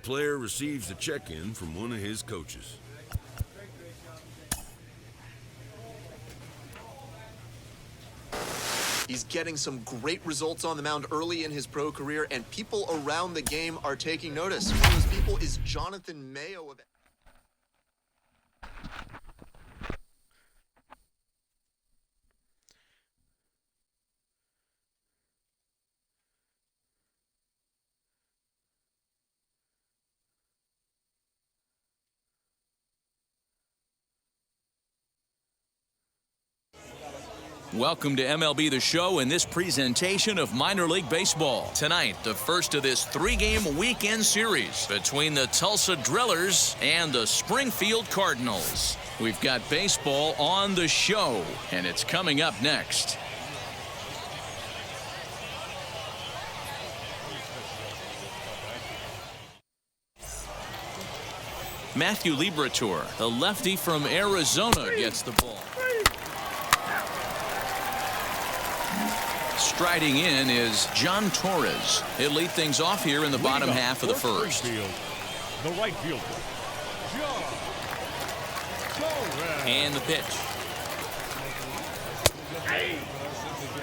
player receives a check-in from one of his coaches. He's getting some great results on the mound early in his pro career, and people around the game are taking notice. One of those people is Jonathan Mayo of... Welcome to MLB The Show and this presentation of minor league baseball. Tonight, the first of this three-game weekend series between the Tulsa Drillers and the Springfield Cardinals. We've got baseball on the show, and it's coming up next. Matthew Liberatore, the lefty from Arizona, gets the ball. Striding in is John Torres. He'll lead things off here in the bottom half of the first. The right fielder, John Torres. And the pitch.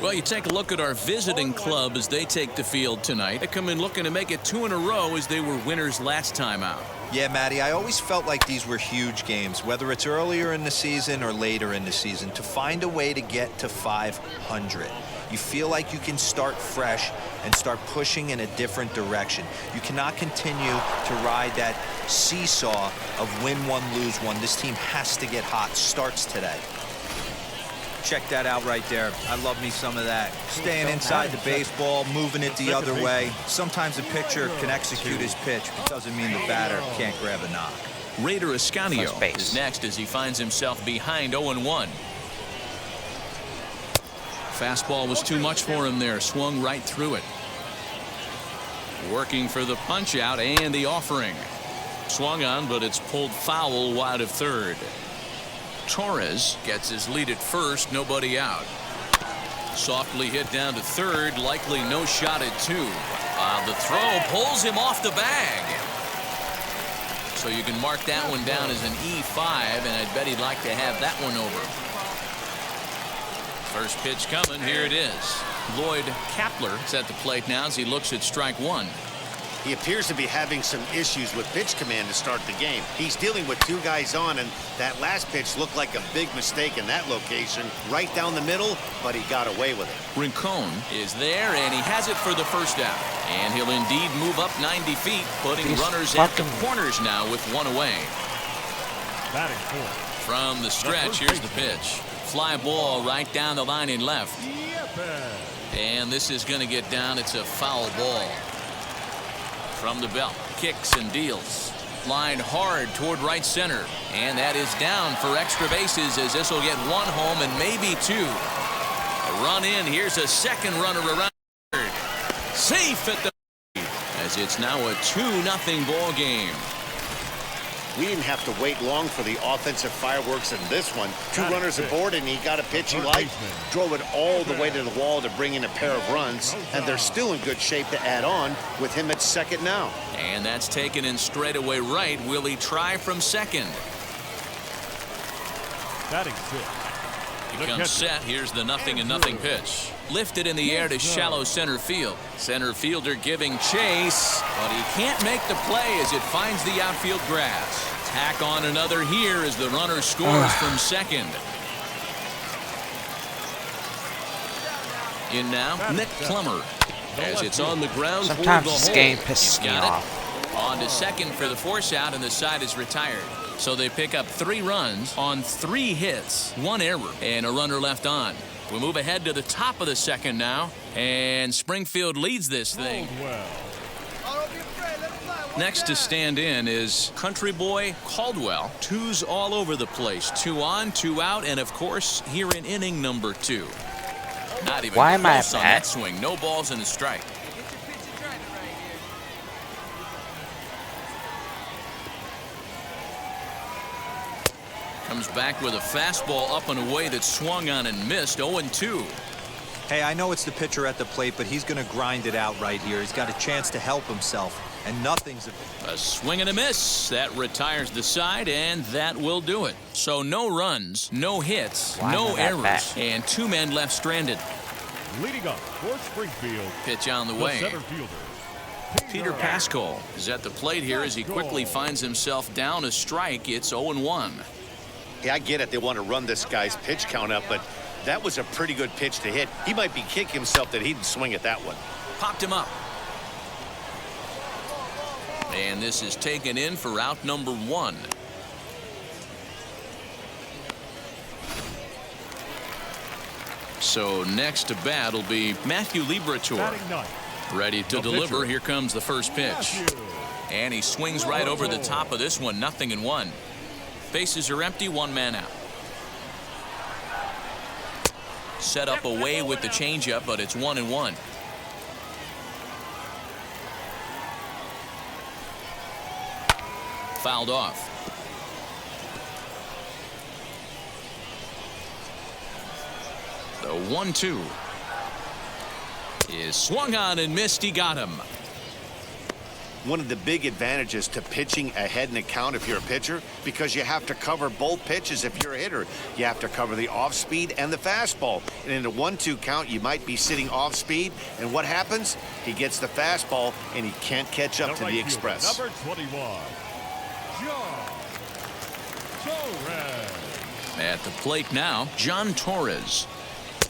Well, you take a look at our visiting club as they take the field tonight. They come in looking to make it 2 in a row as they were winners last time out. Yeah, Matty, I always felt like these were huge games, whether it's earlier in the season or later in the season, to find a way to get to 500. You feel like you can start fresh and start pushing in a different direction. You cannot continue to ride that seesaw of win one, lose one. This team has to get hot. Starts today. Check that out right there. I love me some of that. Staying inside the baseball, moving it the other way. Sometimes a pitcher can execute his pitch, but doesn't mean the batter can't grab a knock. Raider Ascanio is next as he finds himself behind 0-1. Fastball was too much for him there. Swung right through it. Working for the punch out and the offering. Swung on, but it's pulled foul wide of third. Torres gets his lead at first. Nobody out. Softly hit down to third. Likely no shot at 2. The throw pulls him off the bag. So you can mark that one down as an E5, and I'd bet he'd like to have that one over. First pitch coming. Here it is. Lloyd Kapler is at the plate now as he looks at strike 1. He appears to be having some issues with pitch command to start the game. He's dealing with 2 guys on, and that last pitch looked like a big mistake in that location. Right down the middle, but he got away with it. Rincon is there, and he has it for the first out. And he'll indeed move up 90 feet, putting runners at the corners now with 1 away. From the stretch, here's the pitch. Fly ball right down the line in left. And this is going to get down. It's a foul ball. From the belt, kicks and deals. Lined hard toward right center. And that is down for extra bases as this will get 1 home and maybe 2. A run in. Here's a second runner around third. Safe at the as it's now a 2-0 ball game. We didn't have to wait long for the offensive fireworks in this one. 2 runners aboard, and he got a pitch he liked. Drove it all the way to the wall to bring in a pair of runs, and they're still in good shape to add on with him at second now. And that's taken in straightaway right. Will he try from second? He comes set. Here's the 0-0 pitch. Lifted in the air to shallow center field. Center fielder giving chase, but he can't make the play as it finds the outfield grass. Tack on another here as the runner scores from second. In now, Nick Plummer. As it's on the ground. Sometimes this game pisses me off. On to second for the force out, and the side is retired. So they pick up 3 runs on 3 hits, 1 error, and a runner left on. We move ahead to the top of the second now, and Springfield leads this thing. Next to stand in is Country Boy Caldwell. 2s all over the place. 2 on, 2 out, and of course here in inning number 2. Not even close on that swing. No balls and a strike. Comes back with a fastball up and away that swung on and missed. 0-2. Hey, I know it's the pitcher at the plate, but he's going to grind it out right here. He's got a chance to help himself, and nothing's... A swing and a miss. That retires the side, and that will do it. So no runs, no hits, no errors, and 2 men left stranded. Leading up for Springfield. Pitch on the way. Center fielder, Peter Pascal is at the plate here as he quickly finds himself down a strike. It's 0-1. Yeah, I get it. They want to run this guy's pitch count up, but that was a pretty good pitch to hit. He might be kicking himself that he didn't swing at that one. Popped him up. And this is taken in for out number 1. So next to bat will be Matthew Liberatore. batting ninth. Ready to deliver. Here comes the first pitch. And he swings right over the top of this one. 0-1. Bases are empty. 1 man out. Set up away with the changeup, but it's 1-1. Fouled off. The 1-2 is swung on and missed. He got him. One of the big advantages to pitching ahead in the count if you're a pitcher, because you have to cover both pitches if you're a hitter. You have to cover the off speed and the fastball. And in the 1-2 count, you might be sitting off speed. And what happens? He gets the fastball and he can't catch up to the express. Number 21, John Torres. At the plate now, John Torres.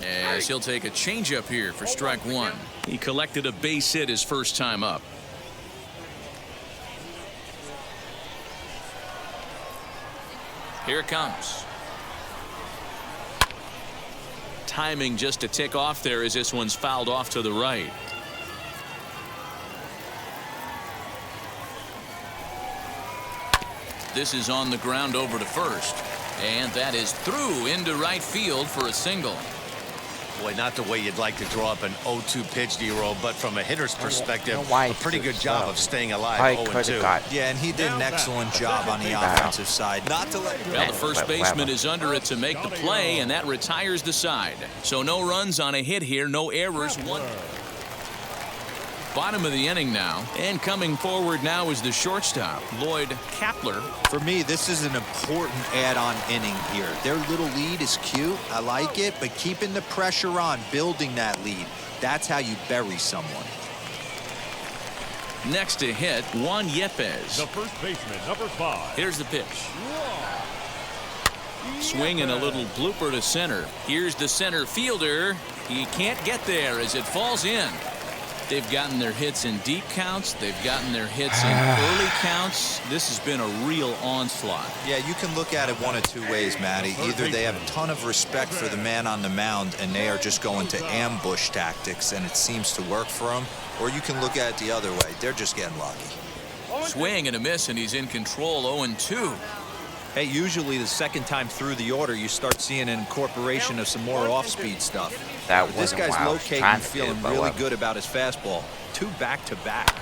As he'll take a changeup here for strike 1. He collected a base hit his first time up. Here it comes. Timing just a tick off there as this one's fouled off to the right. This is on the ground over to first. And that is through into right field for a single. Boy, not the way you'd like to draw up an 0-2 pitch, D-roll, but from a hitter's perspective, a pretty good job of staying alive 0-2. Yeah, and he did an excellent job on the offensive side. Not to let... Well, the first baseman is under it to make the play, and that retires the side. So no runs on a hit here, no errors. Bottom of the inning now, and coming forward now is the shortstop, Lloyd Kapler. For me, this is an important add-on inning here. Their little lead is cute. I like it, but keeping the pressure on, building that lead, that's how you bury someone. Next to hit, Juan Yepes. The first baseman, number 5. Here's the pitch. Swing and a little blooper to center. Here's the center fielder. He can't get there as it falls in. They've gotten their hits in deep counts. They've gotten their hits in early counts. This has been a real onslaught. Yeah, you can look at it one of 2 ways, Matty. Either they have a ton of respect for the man on the mound and they are just going to ambush tactics and it seems to work for them, or you can look at it the other way. They're just getting lucky. Swing and a miss, and he's in control. 0-2. Hey, usually the second time through the order, you start seeing an incorporation of some more off-speed stuff. That This guy's locating and feeling really good about his fastball. 2 back-to-back.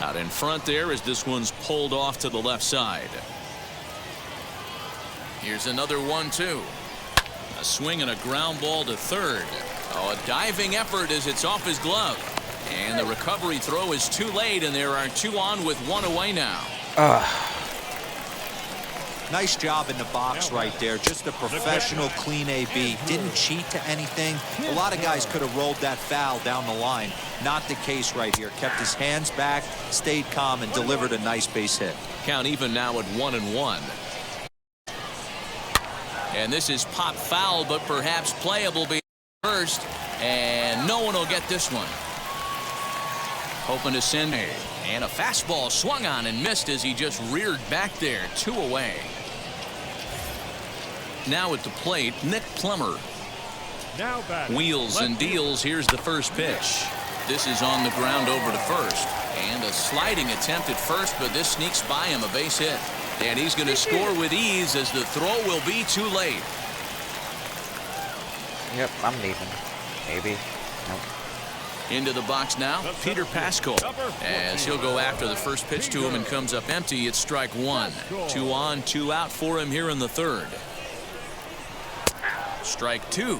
Out in front there as this one's pulled off to the left side. Here's another 1-2. A swing and a ground ball to third. Oh, a diving effort as it's off his glove. And the recovery throw is too late, and there are 2 on with 1 away now. Nice job in the box right there. Just a professional, clean AB. Didn't cheat to anything. A lot of guys could have rolled that foul down the line. Not the case right here. Kept his hands back, stayed calm, and delivered a nice base hit. Count even now at 1-1. And this is pop foul, but perhaps playable be first. And no one will get this one. Hoping to send it. And a fastball swung on and missed as he just reared back there. 2 away. Now at the plate, Nick Plummer. Now back. Wheels and deals. Here's the first pitch. This is on the ground over to first. And a sliding attempt at first, but this sneaks by him, a base hit. And he's going to score with ease as the throw will be too late. Yep, I'm leaving. Maybe. Nope. Into the box now, Peter Pascal. As he'll go after the first pitch to him and comes up empty, it's strike 1. 2 on, 2 out for him here in the third. Strike 2.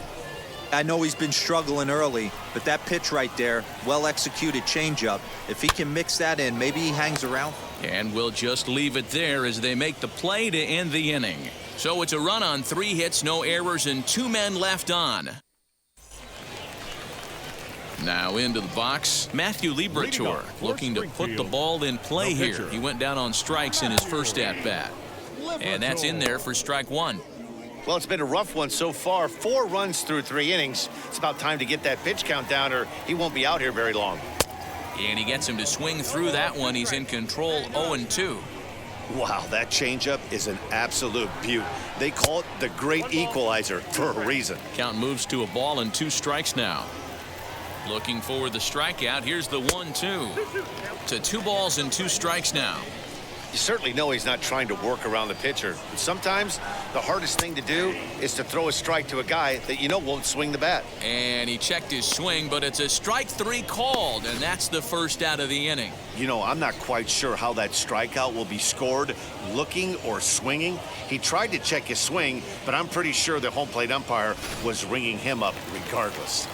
I know he's been struggling early, but that pitch right there, well-executed changeup, if he can mix that in, maybe he hangs around. And we'll just leave it there as they make the play to end the inning. So it's a run on 3 hits, no errors, and 2 men left on. Now into the box, Matthew Liberatore looking to put the ball in play here. He went down on strikes in his first at-bat. And that's in there for strike 1. Well, it's been a rough one so far. 4 runs through 3 innings. It's about time to get that pitch count down or he won't be out here very long. And he gets him to swing through that one. He's in control 0-2. Wow, that changeup is an absolute beaut. They call it the great equalizer for a reason. Count moves to a ball and 2 strikes now. Looking for the strikeout. Here's the 1-2. To 2 balls and 2 strikes now. You certainly know he's not trying to work around the pitcher. But sometimes the hardest thing to do is to throw a strike to a guy that you know won't swing the bat. And he checked his swing, but it's a strike 3 called, and that's the first out of the inning. You know, I'm not quite sure how that strikeout will be scored, looking or swinging. He tried to check his swing, but I'm pretty sure the home plate umpire was ringing him up regardless.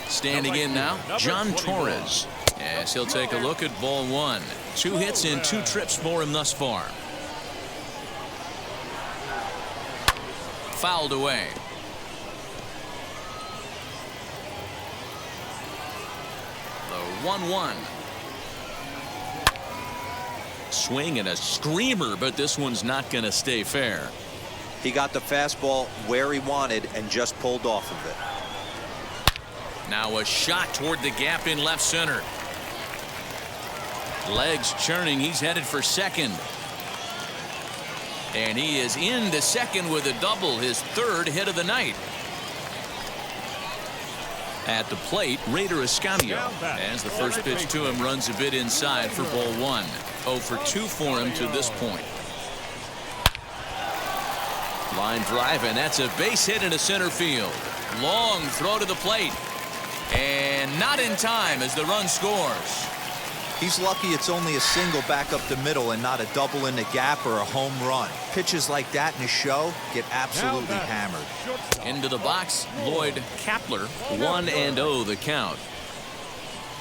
Standing in now, John Torres. Yes, he'll take a look at ball 1. 2 hits and 2 trips for him thus far. Fouled away. The 1-1. Swing and a screamer, but this one's not going to stay fair. He got the fastball where he wanted and just pulled off of it. Now a shot toward the gap in left center. Legs churning. He's headed for second. And he is into second with a double, his 3rd hit of the night. At the plate, Raider Escamillo, as the first pitch to him runs a bit inside for ball 1. 0 for 2 for him to this point. Line drive, and that's a base hit into center field. Long throw to the plate. And not in time as the run scores. He's lucky it's only a single back up the middle and not a double in the gap or a home run. Pitches like that in a show get absolutely hammered. Into the box, Lloyd Kapler, 1-0 the count.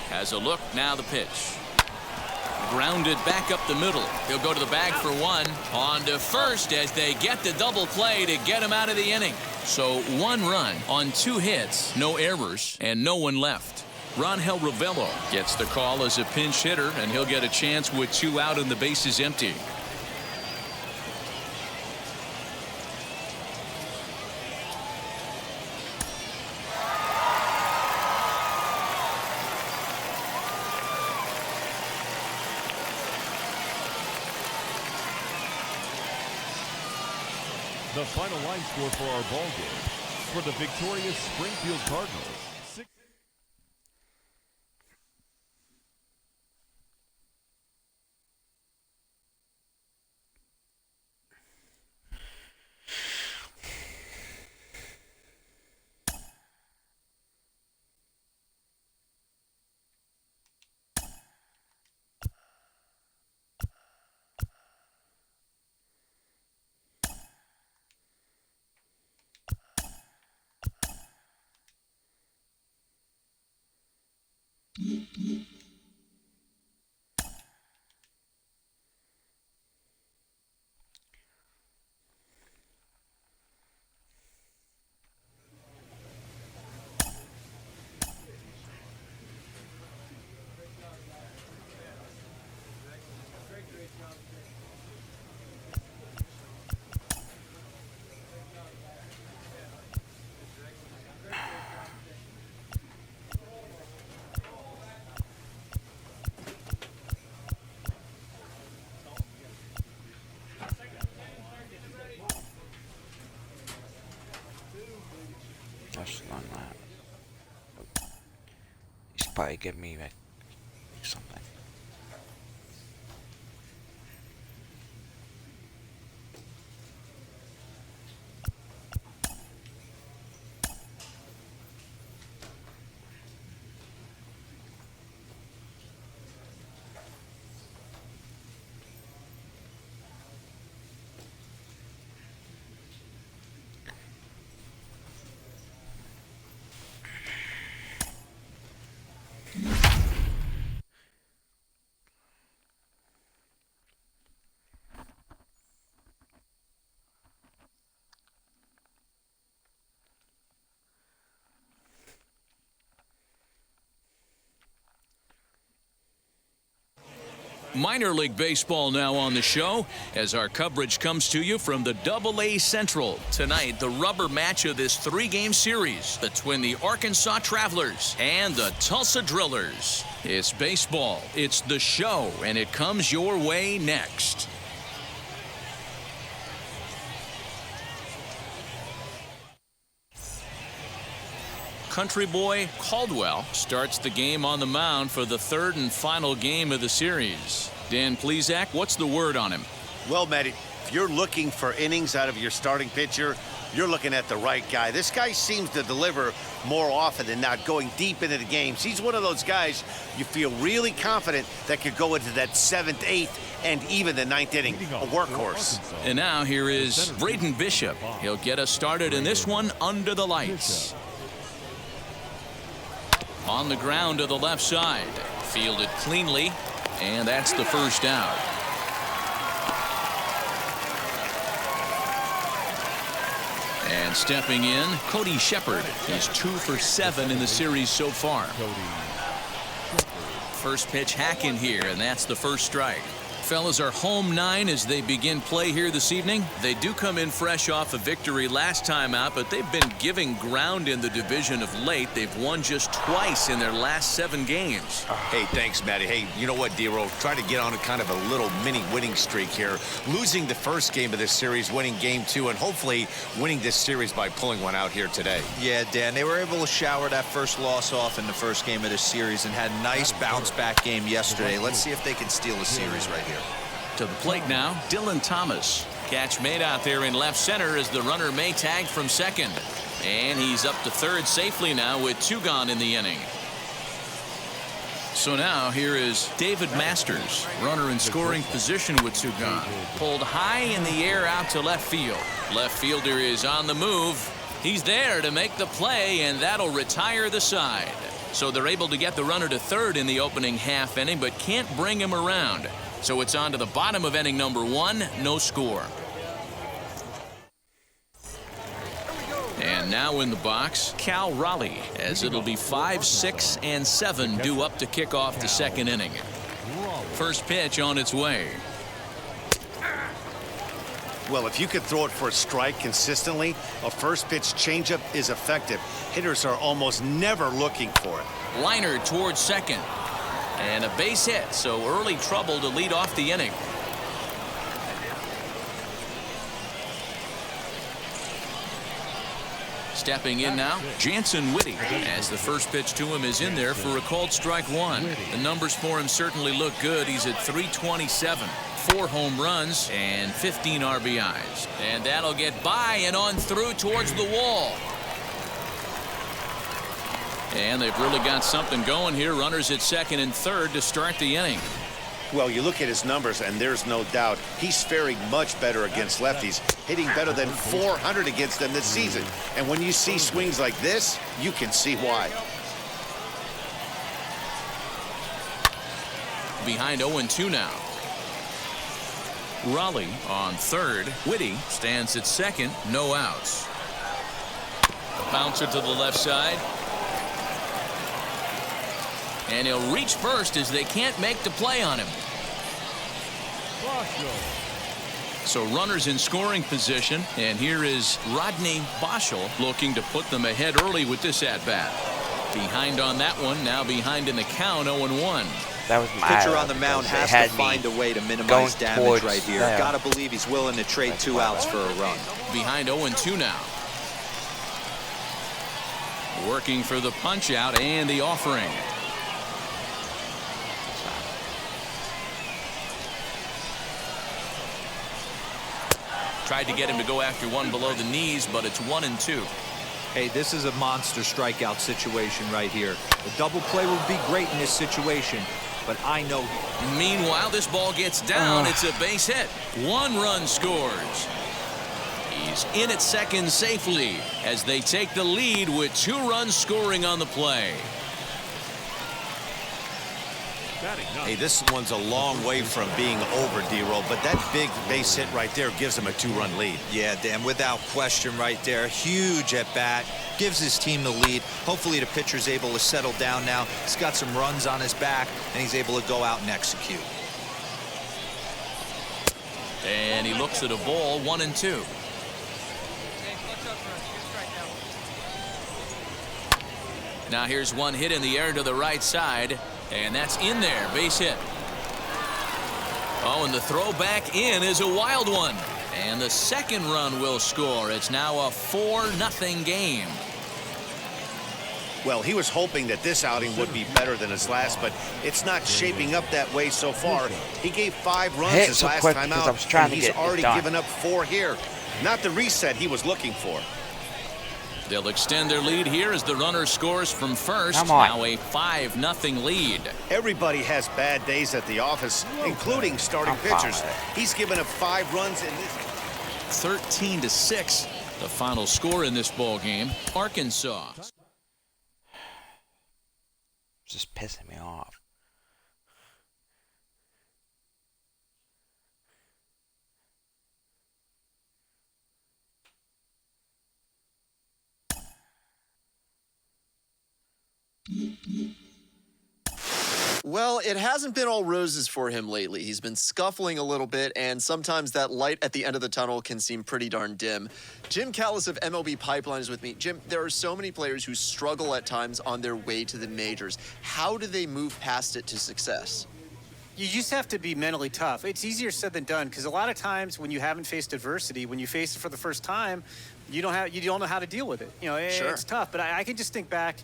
Has a look, now the pitch. Grounded back up the middle. He'll go to the bag for 1. On to first as they get the double play to get him out of the inning. So 1 run on 2 hits, no errors, and no one left. Rangel Ravelo gets the call as a pinch hitter, and he'll get a chance with 2 out and the bases empty. The final line score for our ball game. For the victorious Springfield Cardinals, 6. Just on that. He's probably giving me like something. Minor League Baseball now on the show as our coverage comes to you from the AA Central. Tonight, the rubber match of this 3-game series between the Arkansas Travelers and the Tulsa Drillers. It's baseball, it's the show, and it comes your way next. Country boy Caldwell starts the game on the mound for the 3rd and final game of the series. Dan Plesac, what's the word on him? Well, Matt, if you're looking for innings out of your starting pitcher, you're looking at the right guy. This guy seems to deliver more often than not, going deep into the games. He's one of those guys you feel really confident that could go into that 7th, 8th, and even the 9th inning, a workhorse. And now here is Braden Bishop. He'll get us started in this one under the lights. On the ground to the left side. Fielded cleanly, and that's the first out. And stepping in, Cody Shepard. He's 2 for 7 in the series so far. First pitch hack in here, and that's the first strike. Fellas are home 9 as they begin play here this evening. They do come in fresh off a victory last time out, but they've been giving ground in the division of late. They've won just twice in their last 7 games. Hey, thanks, Matty. Hey, you know what, D-Roll? Try to get on a kind of a little mini winning streak here. Losing the first game of this series, winning game 2, and hopefully winning this series by pulling one out here today. Yeah, Dan, they were able to shower that first loss off in the first game of this series and had a nice bounce-back game yesterday. Let's see if they can steal a series right here. To the plate now, Dylan Thomas. Catch made out there in left center as the runner may tag from second. And he's up to third safely now with 2 gone in the inning. So now here is David Masters, runner in scoring position with 2 gone. Pulled high in the air out to left field. Left fielder is on the move. He's there to make the play, and that'll retire the side. So they're able to get the runner to third in the opening half inning, but can't bring him around. So it's on to the bottom of inning number 1, no score. And now in the box, Cal Raleigh, as it'll be 5, 6, and 7 due up to kick off the second inning. First pitch on its way. Well, if you could throw it for a strike consistently, a first pitch changeup is effective. Hitters are almost never looking for it. Liner towards second. And a base hit, so early trouble to lead off the inning. Stepping in now, Jansen Whitty, as the first pitch to him is in there for a called strike 1. The numbers for him certainly look good. He's at 327, 4 home runs, and 15 RBIs. And that'll get by and on through towards the wall. And they've really got something going here. Runners at second and third to start the inning. Well, you look at his numbers, and there's no doubt he's faring much better against lefties, hitting better than 400 against them this season. And when you see swings like this, you can see why. Behind 0-2 now. Raleigh on third. Whitty stands at second, no outs. Bouncer to the left side. And he'll reach first as they can't make the play on him. So runners in scoring position, and here is Rodney Boschel looking to put them ahead early with this at-bat. Behind on that one, now behind in the count, 0-1. That was my Pitcher on the mound has to find a way to minimize damage right here. Gotta believe he's willing to trade 2 outs for a run. Behind 0-2 now. Working for the punch out and the offering. Tried to get him to go after one below the knees, but it's 1-2. Hey, this is a monster strikeout situation right here. A double play would be great in this situation, but I know. Meanwhile, this ball gets down. It's a base hit. 1 run scores. He's in at second safely as they take the lead with 2 runs scoring on the play. Hey, this one's a long way from being over, D-Roll, but that big base hit right there gives him a 2-run lead. Yeah, Dan, without question right there. Huge at bat. Gives his team the lead. Hopefully the pitcher's able to settle down now. He's got some runs on his back, and he's able to go out and execute. And he looks at a ball, 1-2. Now here's one hit in the air to the right side, and that's in there, base hit. Oh, and the throw back in is a wild one. And the second run will score. It's now a 4-0 game. Well, he was hoping that this outing would be better than his last, but it's not shaping up that way so far. He gave 5 runs his last time out, and he's already given up 4 here. Not the reset he was looking for. They'll extend their lead here as the runner scores from first. Now a 5-0 lead. Everybody has bad days at the office, including starting pitchers. He's given up 5 runs in this. 13-6, the final score in this ball game. Arkansas. Just pissing me off. Well, it hasn't been all roses for him lately. He's been scuffling a little bit, and sometimes that light at the end of the tunnel can seem pretty darn dim. Jim Callis of MLB Pipeline is with me. Jim, there are so many players who struggle at times on their way to the majors. How do they move past it to success? You just have to be mentally tough. It's easier said than done, because a lot of times when you haven't faced adversity, when you face it for the first time, you don't know how to deal with it. You know, it's tough. But I can just think back,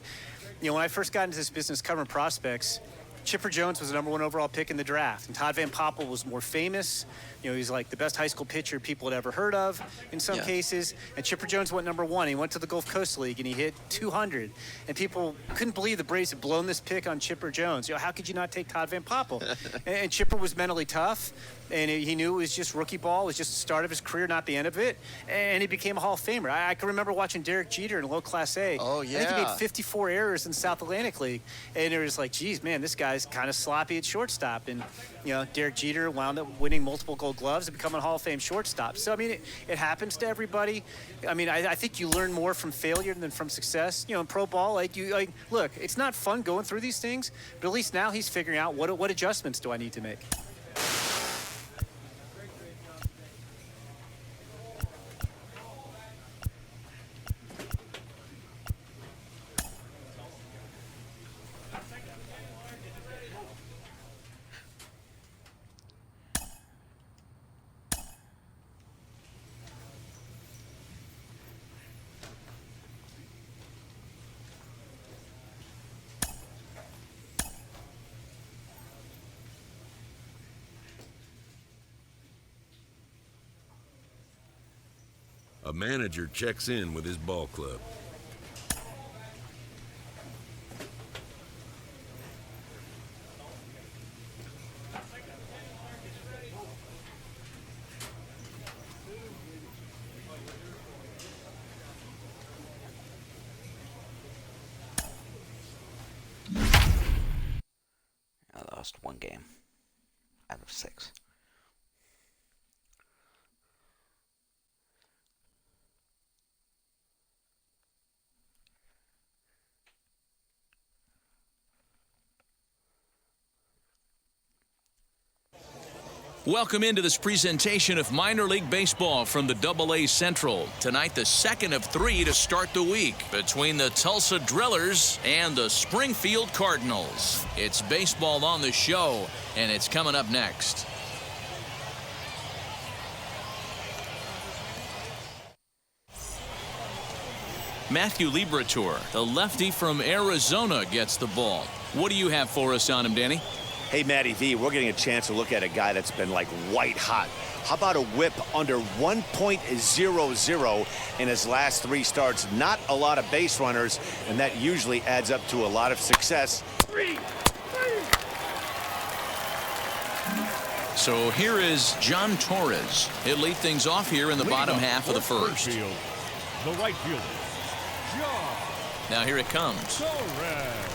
you know, when I first got into this business covering prospects, Chipper Jones was the #1 overall pick in the draft, and Todd Van Poppel was more famous. You know, he's like the best high school pitcher people had ever heard of in some cases. And Chipper Jones went #1. He went to the Gulf Coast League, and he hit 200. And people couldn't believe the Braves had blown this pick on Chipper Jones. You know, how could you not take Todd Van Poppel? and Chipper was mentally tough, and he knew it was just rookie ball. It was just the start of his career, not the end of it. And he became a Hall of Famer. I can remember watching Derek Jeter in low Class A. Oh, yeah. I think he made 54 errors in the South Atlantic League. And it was like, geez, man, this guy's kind of sloppy at shortstop. And, you know, Derek Jeter wound up winning multiple Gold Gloves and becoming a Hall of Fame shortstop. So, I mean, it happens to everybody. I mean, I think you learn more from failure than from success. You know, in pro ball, look, it's not fun going through these things, but at least now he's figuring out what adjustments do I need to make. A manager checks in with his ball club. I lost 1 game out of 6. Welcome into this presentation of minor league baseball from the AA Central. Tonight, the second of 3 to start the week between the Tulsa Drillers and the Springfield Cardinals. It's baseball on the show, and it's coming up next. Matthew Liberatore, the lefty from Arizona, gets the ball. What do you have for us on him, Danny? Hey, Matty V, we're getting a chance to look at a guy that's been like white hot. How about a whip under 1.00 in his last 3 starts? Not a lot of base runners, and that usually adds up to a lot of success. So here is John Torres. He'll lead things off here in the bottom half of the first. The right fielder, John. Now here it comes. Torres.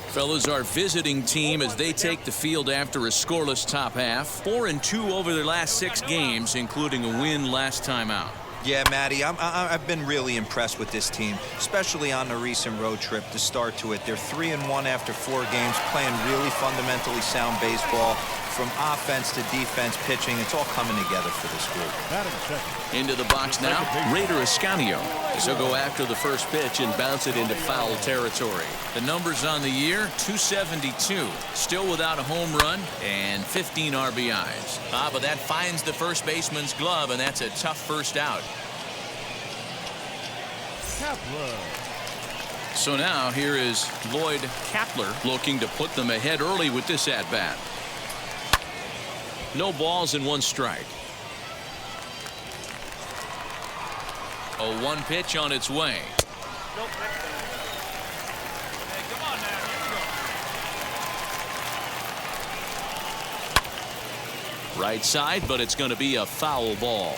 Fellas, our visiting team as they take the field after a scoreless top half. 4-2 over their last 6 games, including a win last time out. Yeah, Matty, I've been really impressed with this team, especially on the recent road trip to start to it. They're 3-1 after 4 games, playing really fundamentally sound baseball. from offense to defense, pitching. It's all coming together for this group. Into the box now, Raider Escanio. He'll go after the first pitch and bounce it into foul territory. The numbers on the year, 272. Still without a home run and 15 RBIs. But that finds the first baseman's glove, and that's a tough first out. So now here is Lloyd Kapler looking to put them ahead early with this at-bat. No balls and 1 strike. A 1 pitch on its way. Right side, but it's going to be a foul ball.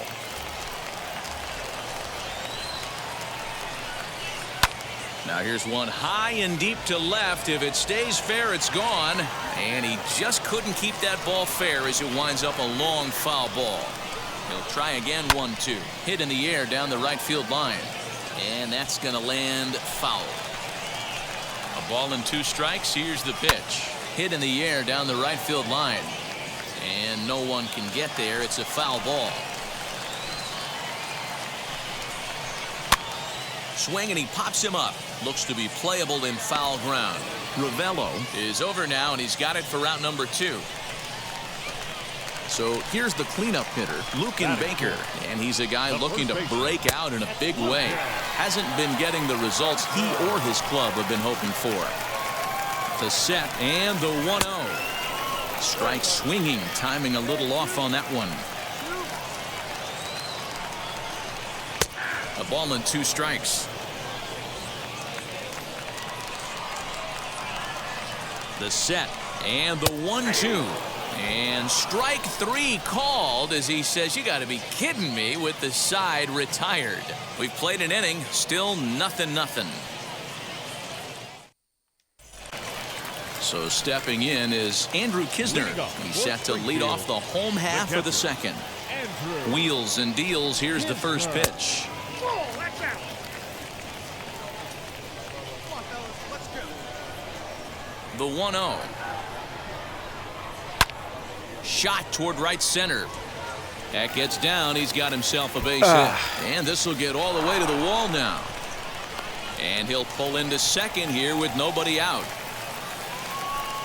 Now here's one high and deep to left. If it stays fair, it's gone. And he just couldn't keep that ball fair as it winds up a long foul ball. He'll try again. 1-2. Hit in the air down the right field line. And that's going to land foul. A ball and 2 strikes. Here's the pitch. Hit in the air down the right field line. And no one can get there. It's a foul ball. Swing, and he pops him up. Looks to be playable in foul ground. Ravello is over now, and he's got it for route number 2. So here's the cleanup hitter, Lucan Baker, and he's a guy looking to break out in a big way. Hasn't been getting the results he or his club have been hoping for. The set and the 1-0. Strike swinging, timing a little off on that one. A ball and 2 strikes. The set and the 1-2. And strike 3 called as he says, you got to be kidding me, with the side retired. We've played an inning, still 0-0. So stepping in is Andrew Kisner. He's set to lead off the home half of the second. Wheels and deals. Here's the first pitch. The 1-0. Shot toward right center. That gets down. He's got himself a base hit. And this will get all the way to the wall now. And he'll pull into second here with nobody out.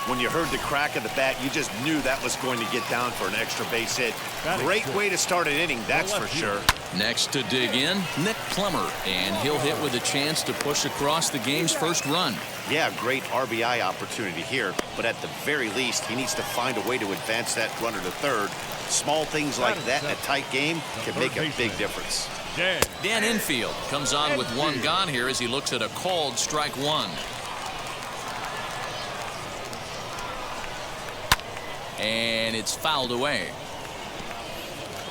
When you heard the crack of the bat, you just knew that was going to get down for an extra base hit. Great way to start an inning, that's for sure. Next to dig in, Nick Plummer, and he'll hit with a chance to push across the game's first run. Yeah, great RBI opportunity here, but at the very least, he needs to find a way to advance that runner to third. Small things like that in a tight game can make a big difference. Dan Infield comes on with 1 gone here as he looks at a called strike 1. And it's fouled away.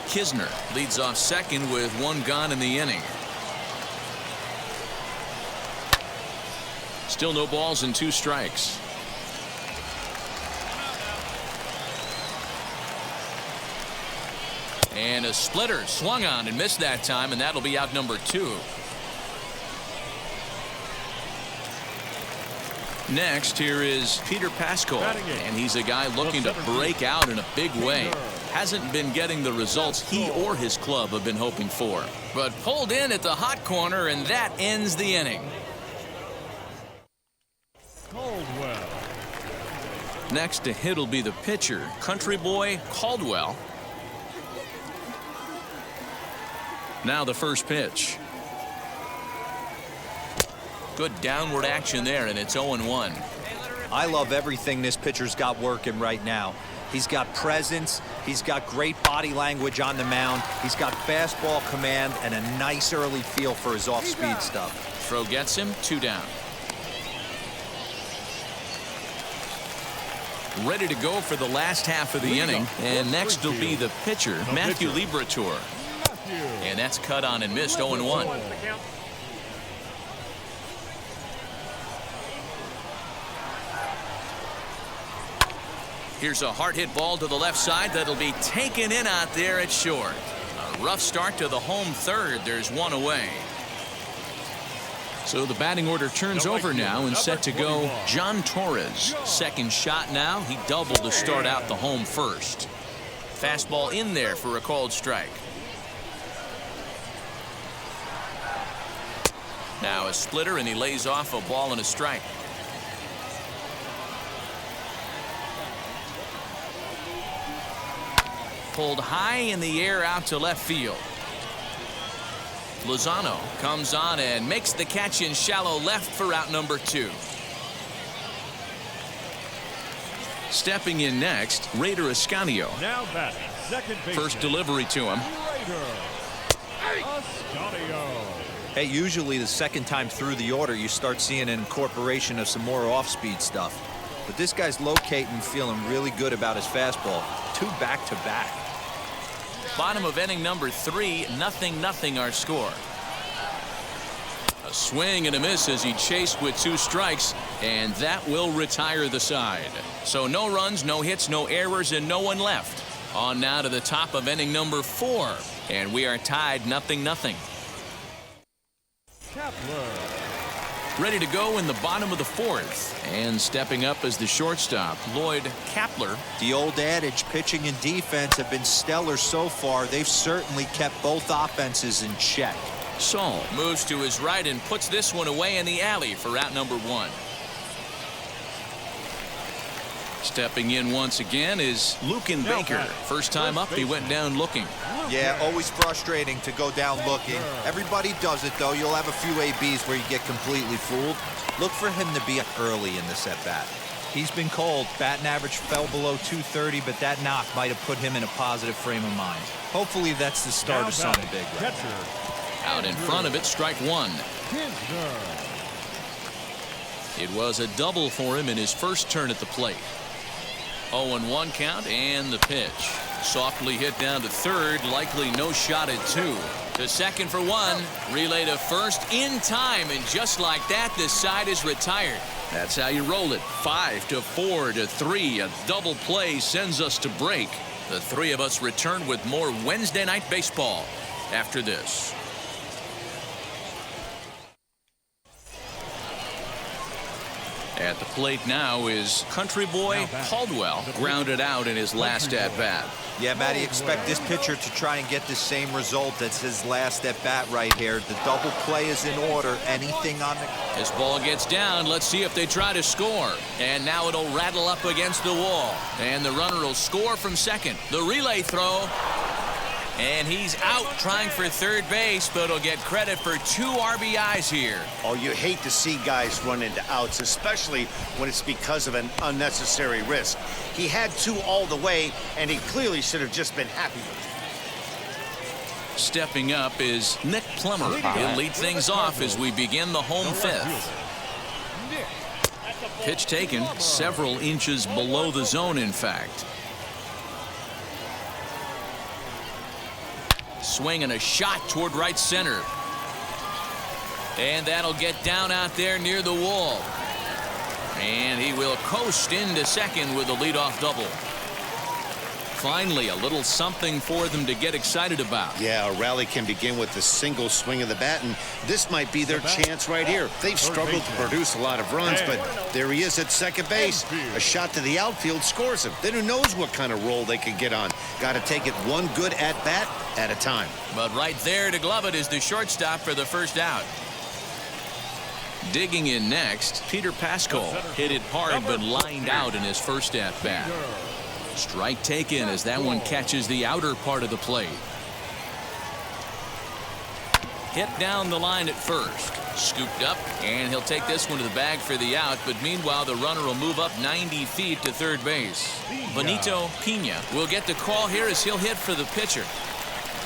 Kisner leads off second with 1 gone in the inning. Still no balls and 2 strikes. And a splitter swung on and missed that time, and that'll be out number 2. Next, here is Peter Pascal, and he's a guy looking to break out in a big way. Hasn't been getting the results he or his club have been hoping for. But pulled in at the hot corner, and that ends the inning. Next to hit will be the pitcher, Country Boy Caldwell. Now the first pitch. Good downward action there, and it's 0-1. I love everything this pitcher's got working right now. He's got presence. He's got great body language on the mound. He's got fastball command and a nice early feel for his off-speed stuff. Throw gets him, 2 down. Ready to go for the last half of the inning, and next will be the pitcher, Matthew Liberatore. And that's cut on and missed, 0-1. Here's a hard hit ball to the left side that'll be taken in out there at short. A rough start to the home third. There's 1 away. So the batting order turns over now and set to go John Torres. Second shot now. He doubled to start out the home first. Fastball in there for a called strike. Now a splitter, and he lays off a ball and a strike. Pulled high in the air out to left field. Lozano comes on and makes the catch in shallow left for out number 2. Stepping in next, Raider Ascanio. Now batting, second baseman. First delivery to him. Raider Ascanio. Hey, usually the second time through the order, you start seeing an incorporation of some more off-speed stuff. But this guy's locating, feeling really good about his fastball. 2 back-to-back. Bottom of inning number 3, 0-0 our score. A swing and a miss as he chased with 2 strikes, and that will retire the side. So no runs, no hits, no errors, and no one left. On now to the top of inning number 4, and we are tied 0-0. Ready to go in the bottom of the 4th, and stepping up as the shortstop, Lloyd Kapler. The old adage, pitching and defense have been stellar so far. They've certainly kept both offenses in check. Saul moves to his right and puts this one away in the alley for out number 1. Stepping in once again is Lucan Baker. First time up, he went down looking. Yeah, always frustrating to go down looking. Everybody does it, though. You'll have a few ABs where you get completely fooled. Look for him to be up early in this at-bat. He's been cold. Batting average fell below 230, but that knock might have put him in a positive frame of mind. Hopefully that's the start of something big right now. Out in front of it, strike 1. It was a double for him in his first turn at the plate. 0-1 count, and the pitch. Softly hit down to third, likely no shot at 2. To second for 1, relay to first in time, and just like that, the side is retired. That's how you roll it. 5-4-3. A double play sends us to break. The 3 of us return with more Wednesday Night Baseball after this. At the plate now is country boy Caldwell, grounded out in his last at-bat. Yeah, Matty, expect this pitcher to try and get the same result as his last at-bat right here. The double play is in order. Anything on the... This ball gets down. Let's see if they try to score. And now it'll rattle up against the wall. And the runner will score from second. The relay throw. And he's out trying for third base, but he'll get credit for 2 RBIs here. Oh, you hate to see guys run into outs, especially when it's because of an unnecessary risk. He had 2 all the way, and he clearly should have just been happy with it. Stepping up is Nick Plummer. He'll lead things off as we begin the home 5th. Pitch taken several inches below the zone, in fact. Swing and a shot toward right center. And that'll get down out there near the wall. And he will coast into second with a leadoff double. Finally, a little something for them to get excited about. Yeah, a rally can begin with a single swing of the bat, and this might be their chance right here. They've struggled to produce a lot of runs, but there he is at second base. A shot to the outfield scores him. Then who knows what kind of roll they could get on. Got to take it one good at-bat at a time. But right there to glove it is the shortstop for the first out. Digging in next, Peter Pascal hit it hard but lined out in his first at-bat. Strike taken as that one catches the outer part of the plate. Hit down the line at first. Scooped up, and he'll take this one to the bag for the out, but meanwhile the runner will move up 90 feet to third base. Benito Pena will get the call here as he'll hit for the pitcher.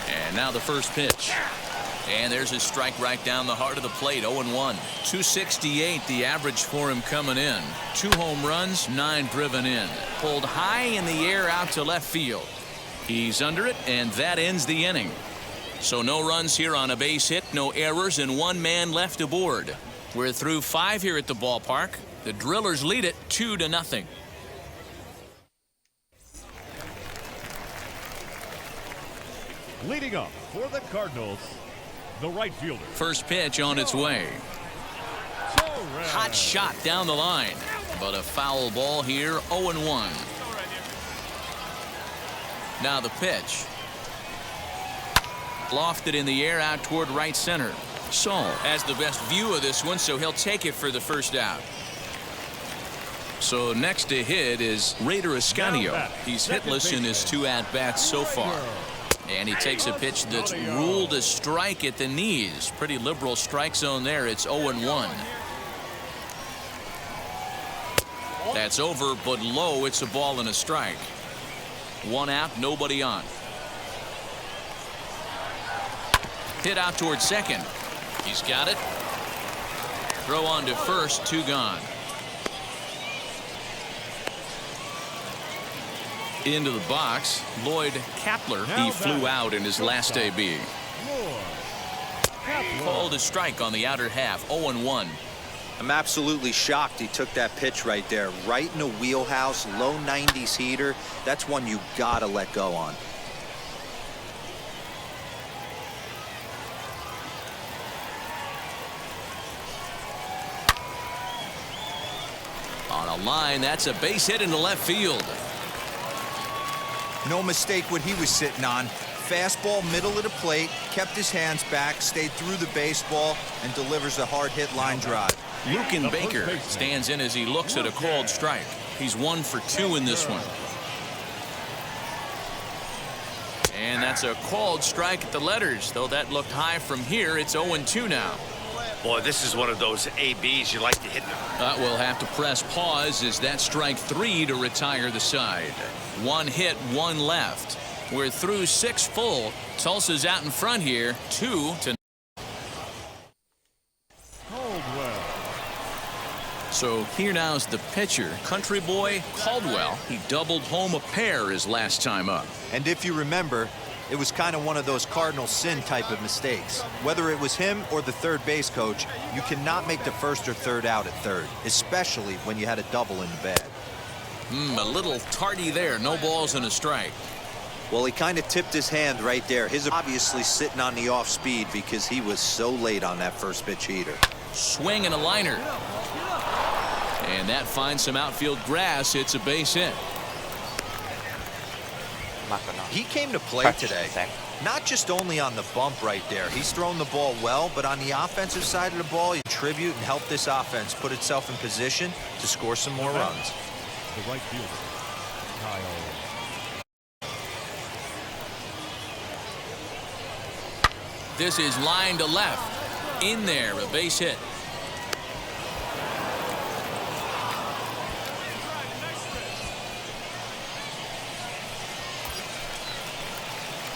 And now the first pitch. And there's a strike right down the heart of the plate. 0-1. 268 the average for him coming in. 2 home runs, 9 driven in. Pulled high in the air out to left field. He's under it, and that ends the inning. So no runs here on a base hit, no errors, and 1 man left aboard. We're through 5 here at the ballpark. The Drillers lead it 2-0. Leading up for the Cardinals, the right fielder. First pitch on its way. Hot shot down the line, but a foul ball here. 0-1. Now the pitch. Lofted in the air out toward right center. Saul has the best view of this one, so he'll take it for the first out. So next to hit is Raider Ascanio. He's hitless in his 2 at-bats so far. And he takes a pitch that's ruled a strike at the knees. Pretty liberal strike zone there. It's 0-1. That's over, but low. It's a ball and a strike. 1 out, nobody on. Hit out towards second. He's got it. Throw on to first, 2 gone. Into the box, Lloyd Kapler. He flew out in his last AB. Called a strike on the outer half. 0-1. I'm absolutely shocked he took that pitch right there. Right in the wheelhouse, low 90s heater. That's one you gotta let go on. On a line, that's a base hit into left field. No mistake what he was sitting on. Fastball, middle of the plate, kept his hands back, stayed through the baseball, and delivers a hard hit line drive. Luken Baker stands in as he looks at a called strike. He's 1 for 2 in this one. And that's a called strike at the letters, though that looked high from here. It's 0-2 now. Boy, this is one of those ABs you like to hit. We'll have to press pause as that strike 3 to retire the side. 1 hit, 1 left. We're through 6 full. Tulsa's out in front here, 2-0. So here now is the pitcher, country boy Caldwell. He doubled home a pair his last time up. And if you remember, it was kind of one of those cardinal sin type of mistakes. Whether it was him or the third base coach, you cannot make the first or third out at third, especially when you had a double in the bag. A little tardy there. No balls and a strike. Well, he kind of tipped his hand right there. His obviously sitting on the off speed because he was so late on that first pitch heater. Swing and a liner. And that finds some outfield grass. It's a base hit. He came to play today, not just only on the bump right there. He's thrown the ball well, but on the offensive side of the ball, he contribute and help this offense put itself in position to score some more runs. The right fielder, Kyle. This is line to left. In there, a base hit.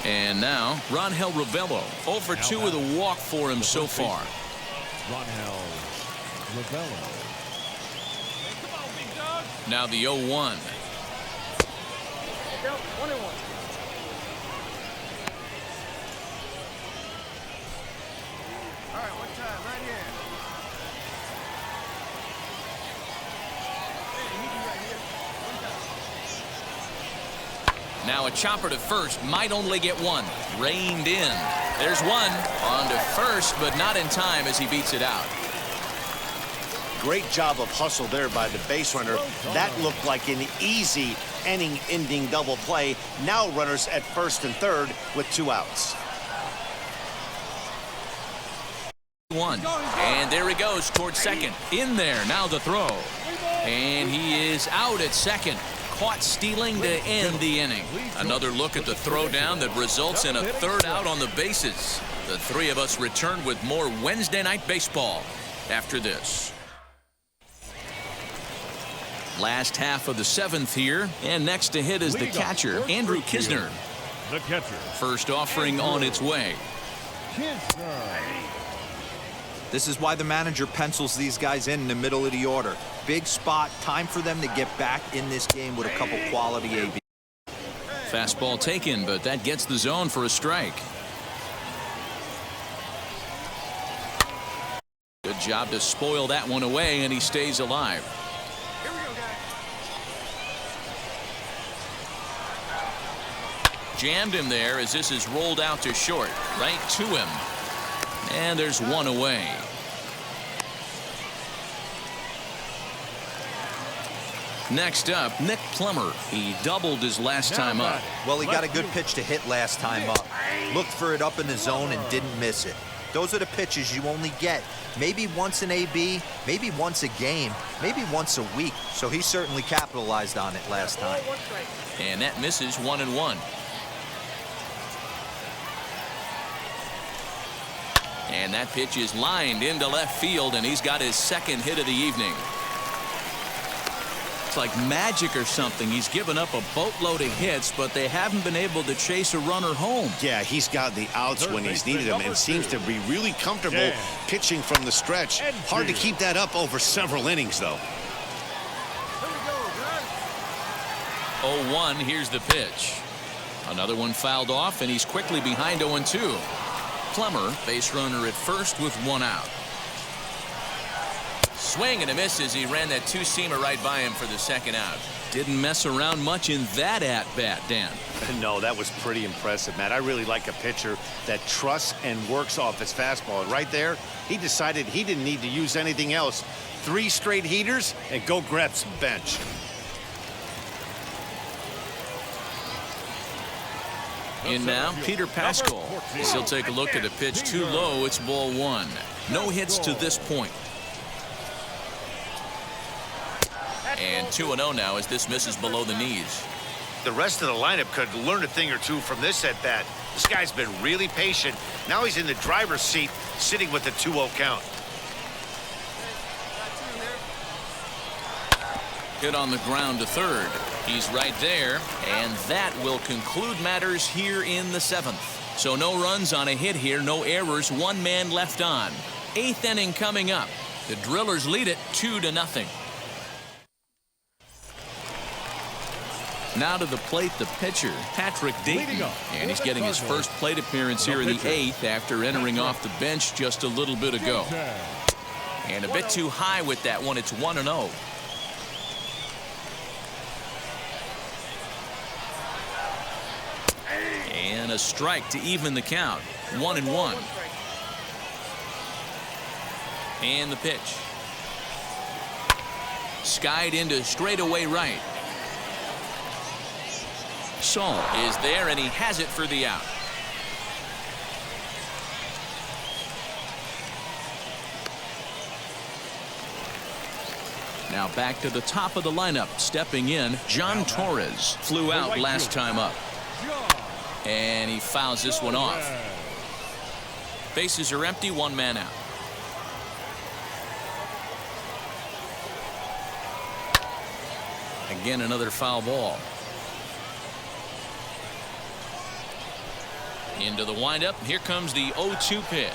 And now, Ronhel Ravello, 0 for 2 with a walk for him so far. Ronhel Ravello. Now the 0-1. Now a chopper to first, might only get 1. Reined in. There's 1. On to first, but not in time as he beats it out. Great job of hustle there by the base runner. That looked like an easy inning-ending double play. Now runners at first and third with 2 outs. 1. And there he goes towards second. In there, now the throw. And he is out at second. Caught stealing to end the inning. Another look at the throwdown that results in a 3rd out on the bases. The 3 of us return with more Wednesday Night Baseball after this. Last half of the 7th here, and next to hit is the catcher, Andrew Kisner. The catcher. First offering on its way. This is why the manager pencils these guys in the middle of the order. Big spot, time for them to get back in this game with a couple quality AB. Fastball taken, but that gets the zone for a strike. Good job to spoil that one away, and he stays alive. Here we go, guys. Jammed him there as this is rolled out to short. Right to him. And there's 1 away. Next up, Nick Plummer. He doubled his last time up. Well, he got a good pitch to hit last time up. Looked for it up in the zone and didn't miss it. Those are the pitches you only get maybe once in AB, maybe once a game, maybe once a week. So he certainly capitalized on it last time. And that misses 1-1. And that pitch is lined into left field, and he's got his second hit of the evening. It's like magic or something. He's given up a boatload of hits, but they haven't been able to chase a runner home. Yeah, he's got the outs when he's needed them and seems to be really comfortable pitching from the stretch. Hard to keep that up over several innings, though. 0-1, here's the pitch. Another one fouled off, and he's quickly behind 0-2. Plummer, base runner at first with one out. Swing and a miss as he ran that two-seamer right by him for the second out. Didn't mess around much in that at-bat, Dan. No, that was pretty impressive, Matt. I really like a pitcher that trusts and works off his fastball. Right there, he decided he didn't need to use anything else. 3 straight heaters and go grab some bench. In now, Peter Pascal. He'll take a look at a pitch too low. It's ball 1. No hits to this point. And 2-0 now as this misses below the knees. The rest of the lineup could learn a thing or two from this at bat. This guy's been really patient. Now he's in the driver's seat, sitting with the 2-0 count. Hit on the ground to third. He's right there, and that will conclude matters here in the 7th. So no runs on a hit here, no errors, 1 man left on. 8th inning coming up. The Drillers lead it 2-0. Now to the plate, the pitcher, Patrick Dayton. And he's getting his first plate appearance here in the 8th after entering off the bench just a little bit ago. And a bit too high with that one. It's 1-0. And a strike to even the count. 1-1. And the pitch. Skied into straightaway right. Saul is there, and he has it for the out. Now back to the top of the lineup. Stepping in, John Torres. Flew out last time up. And he fouls this one off. Bases are empty, 1 man out. Again, another foul ball. Into the windup. Here comes the 0-2 pitch.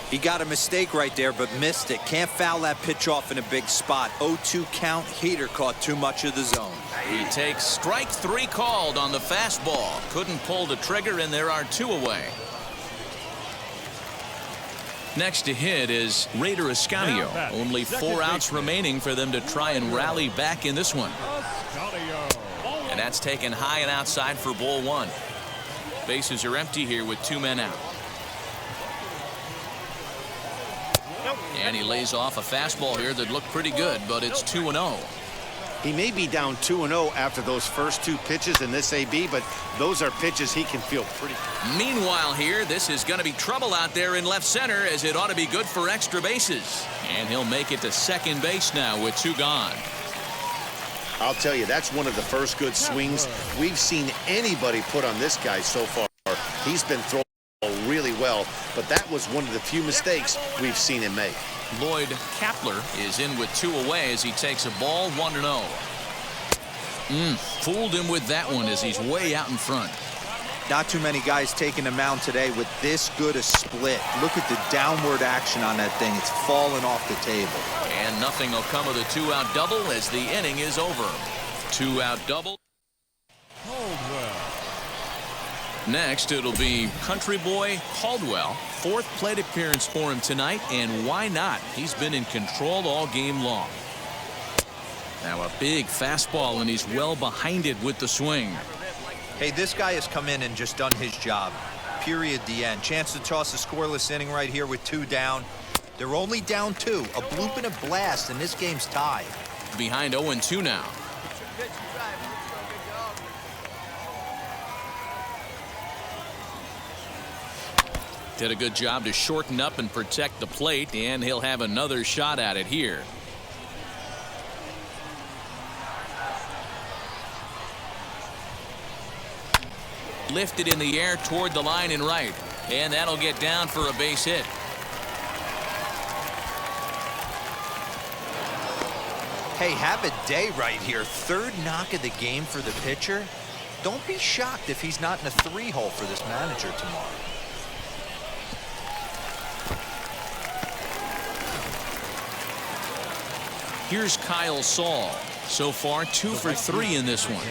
He got a mistake right there, but missed it. Can't foul that pitch off in a big spot. 0-2 count. Heater caught too much of the zone. He takes strike 3 called on the fastball. Couldn't pull the trigger, and there are 2 away. Next to hit is Raider Ascanio. Only 4 outs remaining for them to try and rally back in this one. And that's taken high and outside for ball 1. Bases are empty here with 2 men out. And he lays off a fastball here that looked pretty good, but it's 2-0. He may be down 2-0 after those first 2 pitches in this AB, but those are pitches he can feel pretty. Meanwhile here, this is going to be trouble out there in left center, as it ought to be good for extra bases. And he'll make it to second base now with 2 gone. I'll tell you, that's one of the first good swings we've seen anybody put on this guy so far. He's been throwing really well, but that was one of the few mistakes we've seen him make. Lloyd Kapler is in with 2 away as he takes a ball 1-0. Fooled him with that one as he's way out in front. Not too many guys taking the mound today with this good a split. Look at the downward action on that thing. It's falling off the table. And nothing will come of the 2-out double as the inning is over. 2-out double. Next, it'll be country boy Caldwell. 4th plate appearance for him tonight, and why not? He's been in control all game long. Now a big fastball, and he's well behind it with the swing. Hey, this guy has come in and just done his job. Period. The end. Chance to toss a scoreless inning right here with 2 down. They're only down 2. A bloop and a blast, and this game's tied. Behind 0-2 now. Did a good job to shorten up and protect the plate, and he'll have another shot at it here. Lifted in the air toward the line and right, and that'll get down for a base hit. Hey, have a day right here. 3rd knock of the game for the pitcher. Don't be shocked if he's not in a 3-hole for this manager tomorrow. Here's Kyle Saul. So far, 2 for 3 in this one.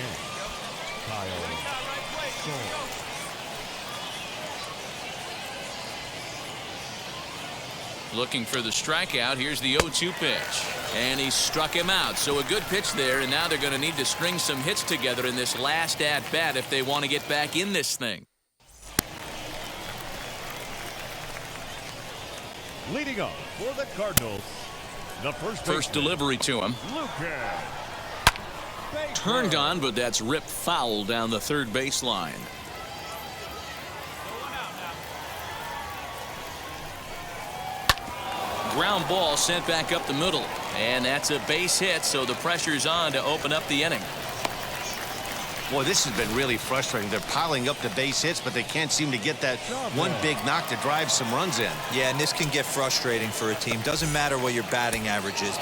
Looking for the strikeout. Here's the 0-2 pitch. And he struck him out. So a good pitch there, and now they're going to need to string some hits together in this last at-bat if they want to get back in this thing. Leading off for the Cardinals, the first delivery to him. Lucas. Turned on, but that's ripped foul down the third baseline. Ground ball sent back up the middle, and that's a base hit, so the pressure's on to open up the inning. Boy, this has been really frustrating. They're piling up the base hits, but they can't seem to get that one big knock to drive some runs in. Yeah, and this can get frustrating for a team. Doesn't matter what your batting average is.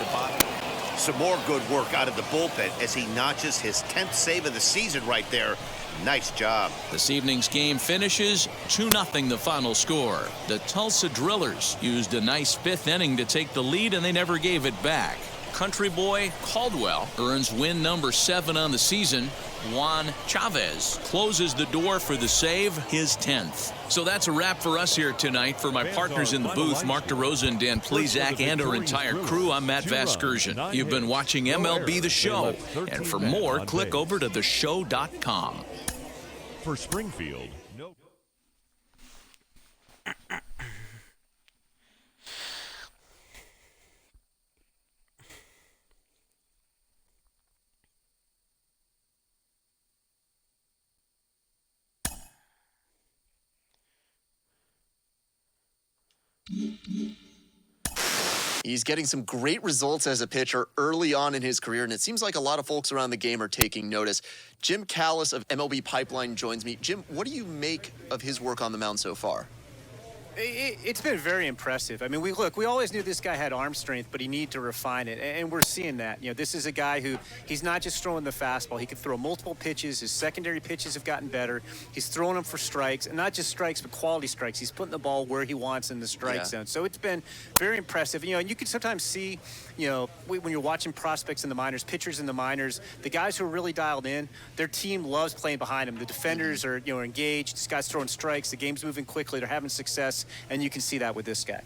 Some more good work out of the bullpen as he notches his 10th save of the season right there. Nice job. This evening's game finishes 2-0 the final score. The Tulsa Drillers used a nice 5th inning to take the lead, and they never gave it back. Country boy Caldwell earns win number 7 on the season. Juan Chavez closes the door for the save, his 10th. So that's a wrap for us here tonight. For my partners in the booth, Mark DeRosa and Dan Plezak, and our entire crew, I'm Matt Vasgersian. You've been watching MLB The Show. And for more, click over to theshow.com. For Springfield, no. He's getting some great results as a pitcher early on in his career, and it seems like a lot of folks around the game are taking notice. Jim Callis of MLB Pipeline joins me. Jim, what do you make of his work on the mound so far? It's been very impressive. I mean, we always knew this guy had arm strength, but he needed to refine it, and we're seeing that. You know, this is a guy who, he's not just throwing the fastball. He can throw multiple pitches. His secondary pitches have gotten better. He's throwing them for strikes, and not just strikes, but quality strikes. He's putting the ball where he wants in the strike zone. So it's been very impressive. You know, and you can sometimes see, you know, when you're watching prospects in the minors, pitchers in the minors, the guys who are really dialed in, their team loves playing behind them. The defenders are, you know, engaged. This guy's throwing strikes. The game's moving quickly. They're having success. And you can see that with this guy.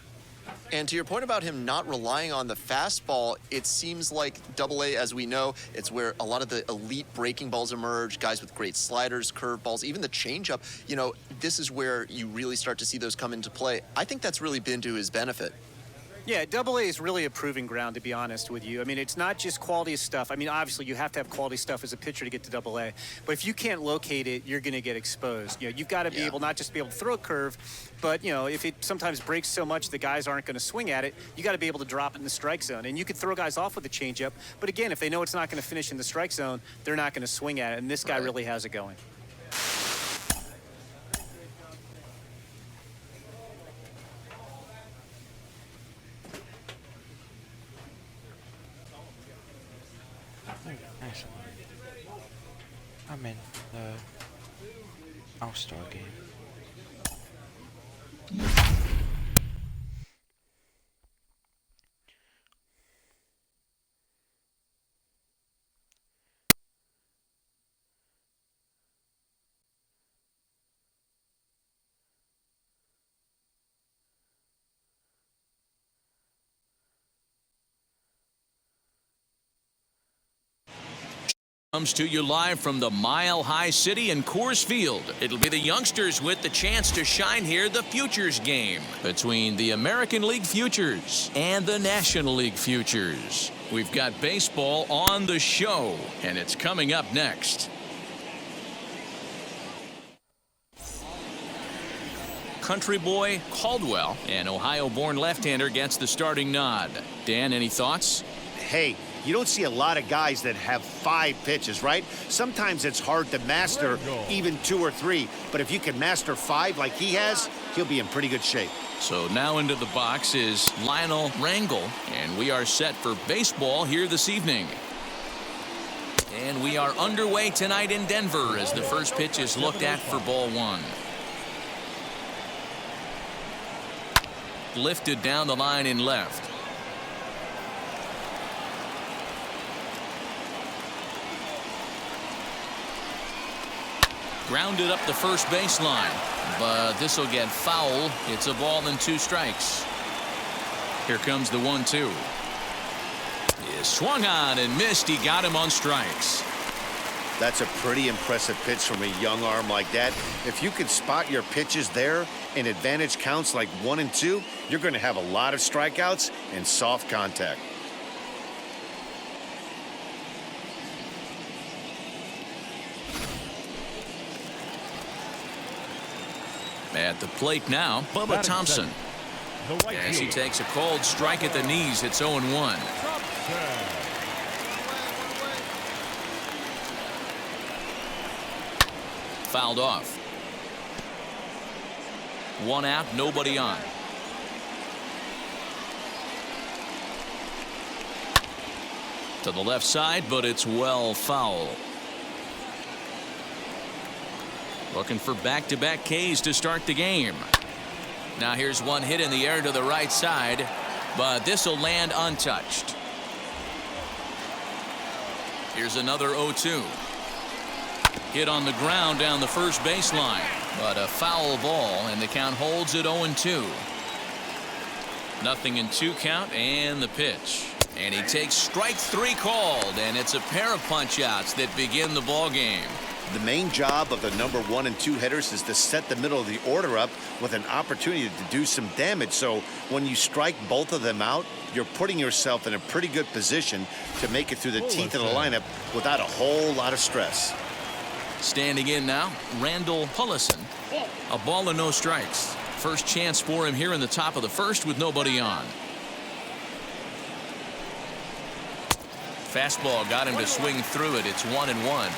And to your point about him not relying on the fastball, it seems like AA, as we know, it's where a lot of the elite breaking balls emerge, guys with great sliders, curveballs, even the changeup. You know, this is where you really start to see those come into play. I think that's really been to his benefit. Yeah, AA is really a proving ground, to be honest with you. I mean, it's not just quality stuff. I mean, obviously, you have to have quality stuff as a pitcher to get to AA. But if you can't locate it, you're going to get exposed. You know, you've got to be able not just be able to throw a curve, but, you know, if it sometimes breaks so much the guys aren't going to swing at it, you got to be able to drop it in the strike zone. And you can throw guys off with a changeup. But, again, if they know it's not going to finish in the strike zone, they're not going to swing at it. And this guy really has it going. Nice. I'm in the All-Star game. Comes to you live from the Mile High City in Coors Field. It'll be the youngsters with the chance to shine here. The Futures game between the American League Futures and the National League Futures. We've got baseball on the show, and it's coming up next. Country boy Caldwell, an Ohio-born left-hander, gets the starting nod. Dan, any thoughts? Hey, you don't see a lot of guys that have 5 pitches, right? Sometimes it's hard to master even 2 or 3. But if you can master 5 like he has, he'll be in pretty good shape. So now into the box is Lionel Rangel, and we are set for baseball here this evening. And we are underway tonight in Denver as the first pitch is looked at for ball 1. Lifted down the line in left. Grounded up the first baseline, but this will get foul. It's a ball and 2 strikes. Here comes the 1-2. He swung on and missed. He got him on strikes. That's a pretty impressive pitch from a young arm like that. If you can spot your pitches there in advantage counts like 1 and 2, you're going to have a lot of strikeouts and soft contact. At the plate now, Bubba Thompson. As he takes a cold strike at the knees, it's 0-1. Fouled off. 1 out, nobody on. To the left side, but it's well foul. Looking for back-to-back Ks to start the game. Now here's one hit in the air to the right side, but this will land untouched. Here's another 0-2. Hit on the ground down the first baseline, but a foul ball, and the count holds at 0-2. Nothing in 2 count, and the pitch. And he takes strike 3 called, and it's a pair of punch-outs that begin the ball game. The main job of the number 1 and 2 hitters is to set the middle of the order up with an opportunity to do some damage. So when you strike both of them out, you're putting yourself in a pretty good position to make it through the teeth of the lineup without a whole lot of stress. Standing in now, Randall Pullison. A ball and no strikes. First chance for him here in the top of the first with nobody on. Fastball got him to swing through it. It's 1-1.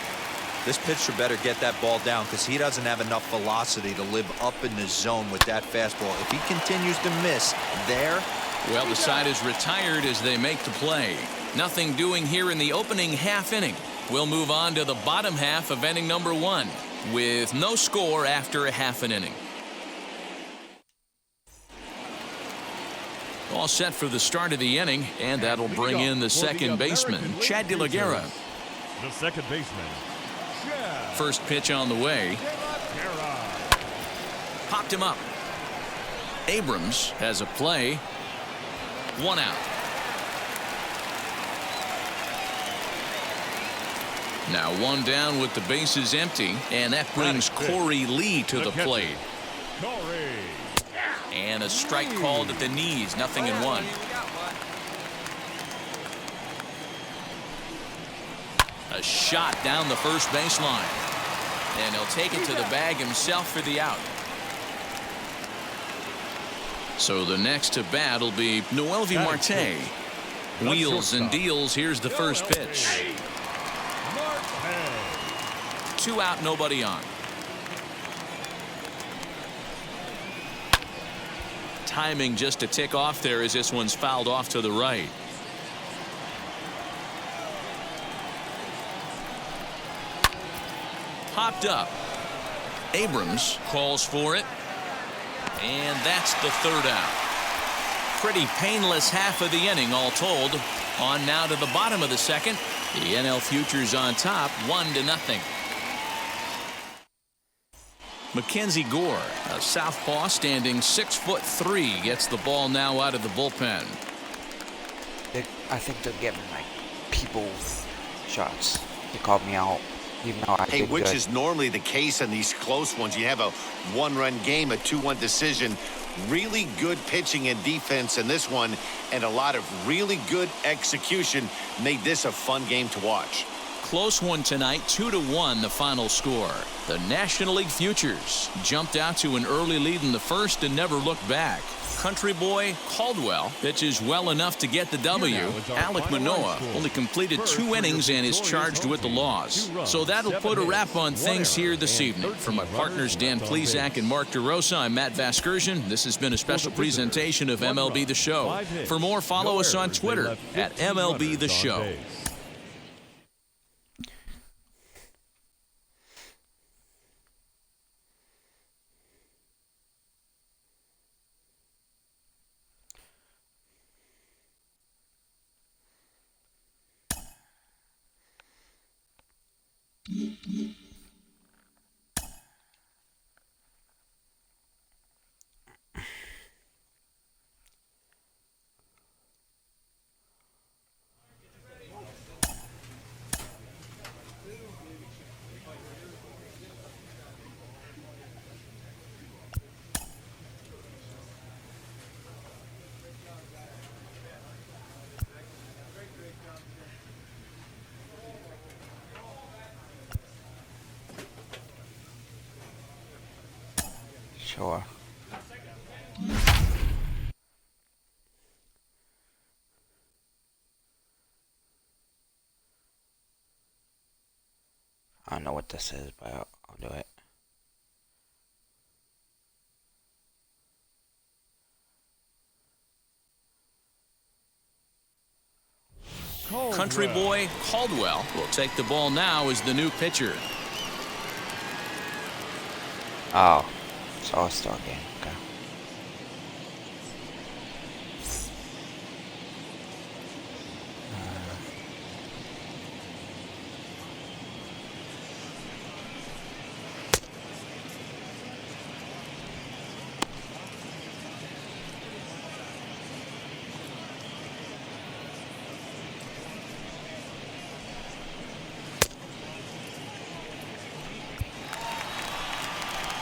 This pitcher better get that ball down because he doesn't have enough velocity to live up in the zone with that fastball. If he continues to miss there. Well, the side is retired as they make the play. Nothing doing here in the opening half inning. We'll move on to the bottom half of inning number 1 with no score after a half an inning. All set for the start of the inning, and that'll bring in the second baseman, Chad De La Guerra. The second baseman. First pitch on the way. Popped him up. Abrams has a play. 1 out. Now 1 down with the bases empty, and that brings Corey Lee to the plate. And a strike called at the knees. 0-1. A shot down the first baseline. And he'll take it to the bag himself for the out. So the next to bat will be Noelvi Marte. Wheels and deals. Here's the first pitch. 2 out, nobody on. Timing just a tick off there as this one's fouled off to the right. Popped up. Abrams calls for it. And that's the 3rd out. Pretty painless half of the inning all told. On now to the bottom of the second. The NL Futures on top 1-0. Mackenzie Gore, a southpaw standing 6'3", gets the ball now out of the bullpen. I think they're giving like people shots. He called me out, even though I did which good. is normally the case in these close ones. You have a one-run game, a 2-1 decision. Really good pitching and defense in this one, and a lot of really good execution made this a fun game to watch. Close one tonight, 2-1 the final score. The National League Futures jumped out to an early lead in the first and never looked back. Country boy Caldwell pitches well enough to get the W. Alek Manoah only completed 2 innings and is charged with the loss. So that'll put a wrap on things here this evening. For my partners Dan Plesac and Mark DeRosa, I'm Matt Vasgersian. This has been a special presentation of MLB The Show. For more, follow us on Twitter at MLB The Show. Sure. I don't know what this is, but I'll do it. Country boy Caldwell will take the ball now as the new pitcher. Oh, it's All-Star game. Okay.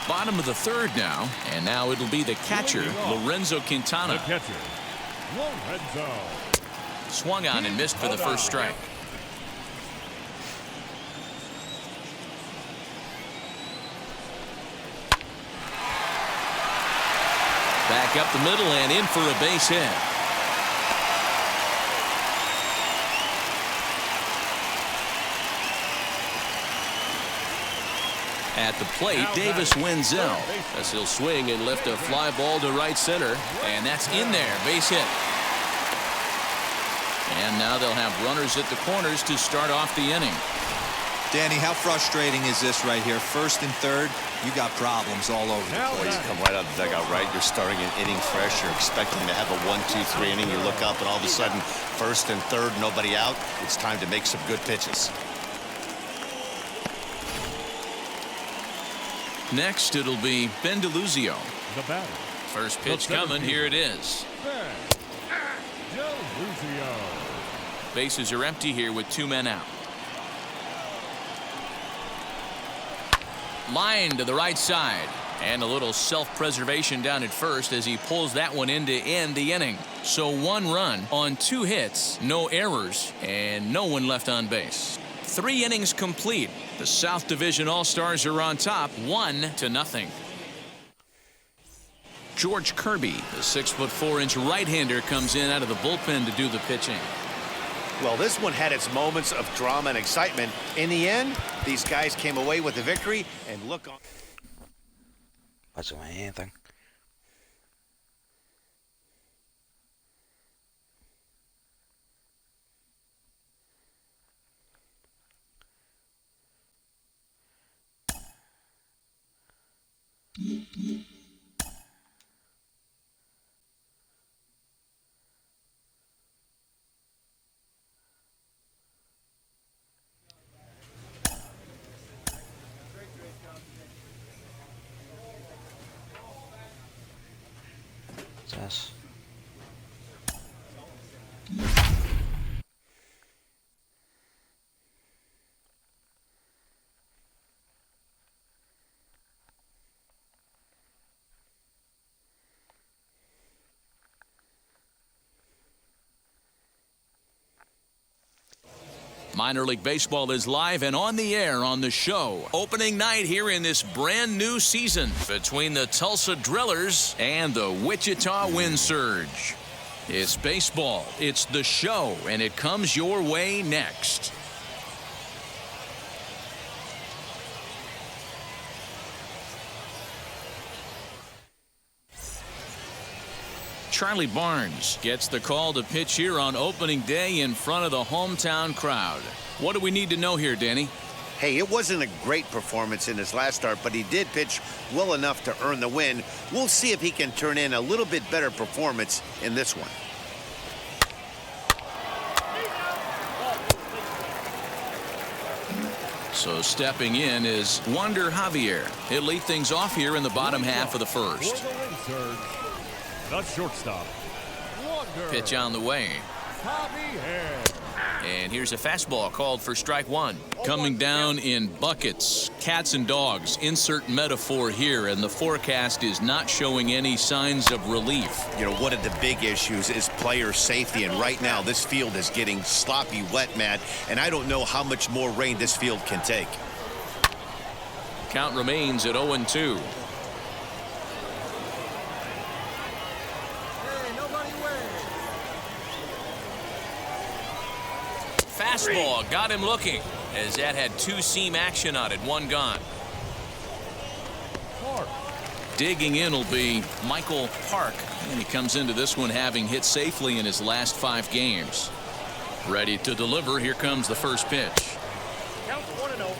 Bottom of the third now, and now it'll be the catcher, Lorenzo Quintana. The catcher, Lorenzo. Swung on and missed for the first strike. Back up the middle and in for a base hit. At the plate, Davis Wenzel, as he'll swing and lift a fly ball to right center, and that's in there, base hit. And now they'll have runners at the corners to start off the inning. Danny, how frustrating is this right here? First and third, you got problems all over the place. You come right out of the dugout, right? You're starting an inning fresh. You're expecting to have a 1-2-3 inning. You look up, and all of a sudden, first and third, nobody out. It's time to make some good pitches. Next, it'll be Ben DeLuzio. The batter. First pitch coming. Here it is. Bases are empty here with 2 men out. Line to the right side. And a little self-preservation down at first as he pulls that one in to end the inning. So 1 run on 2 hits, no errors, and no one left on base. 3 innings complete. The South Division All-Stars are on top, 1-0. George Kirby, the 6'4" right-hander, comes in out of the bullpen to do the pitching. Well, this one had its moments of drama and excitement. In the end, these guys came away with the victory, and look on. Wasn't anything. Yes. Minor League Baseball is live and on the air on the show. Opening night here in this brand new season between the Tulsa Drillers and the Wichita Wind Surge. It's baseball, it's the show, and it comes your way next. Charlie Barnes gets the call to pitch here on opening day in front of the hometown crowd. What do we need to know here, Danny? Hey, it wasn't a great performance in his last start, but he did pitch well enough to earn the win. We'll see if he can turn in a little bit better performance in this one. So stepping in is Wander Javier. He'll lead things off here in the bottom half of the first. The shortstop. Pitch on the way. And here's a fastball called for strike one. Coming down in buckets, cats and dogs. Insert metaphor here, and the forecast is not showing any signs of relief. You know, one of the big issues is player safety, and right now this field is getting sloppy wet, Matt, and I don't know how much more rain this field can take. Count remains at 0-2. Fastball got him looking, as that had two-seam action on it. One gone. Digging in will be Michael Park, and he comes into this one having hit safely in his last 5 games. Ready to deliver. Here comes the first pitch. Count 1-0.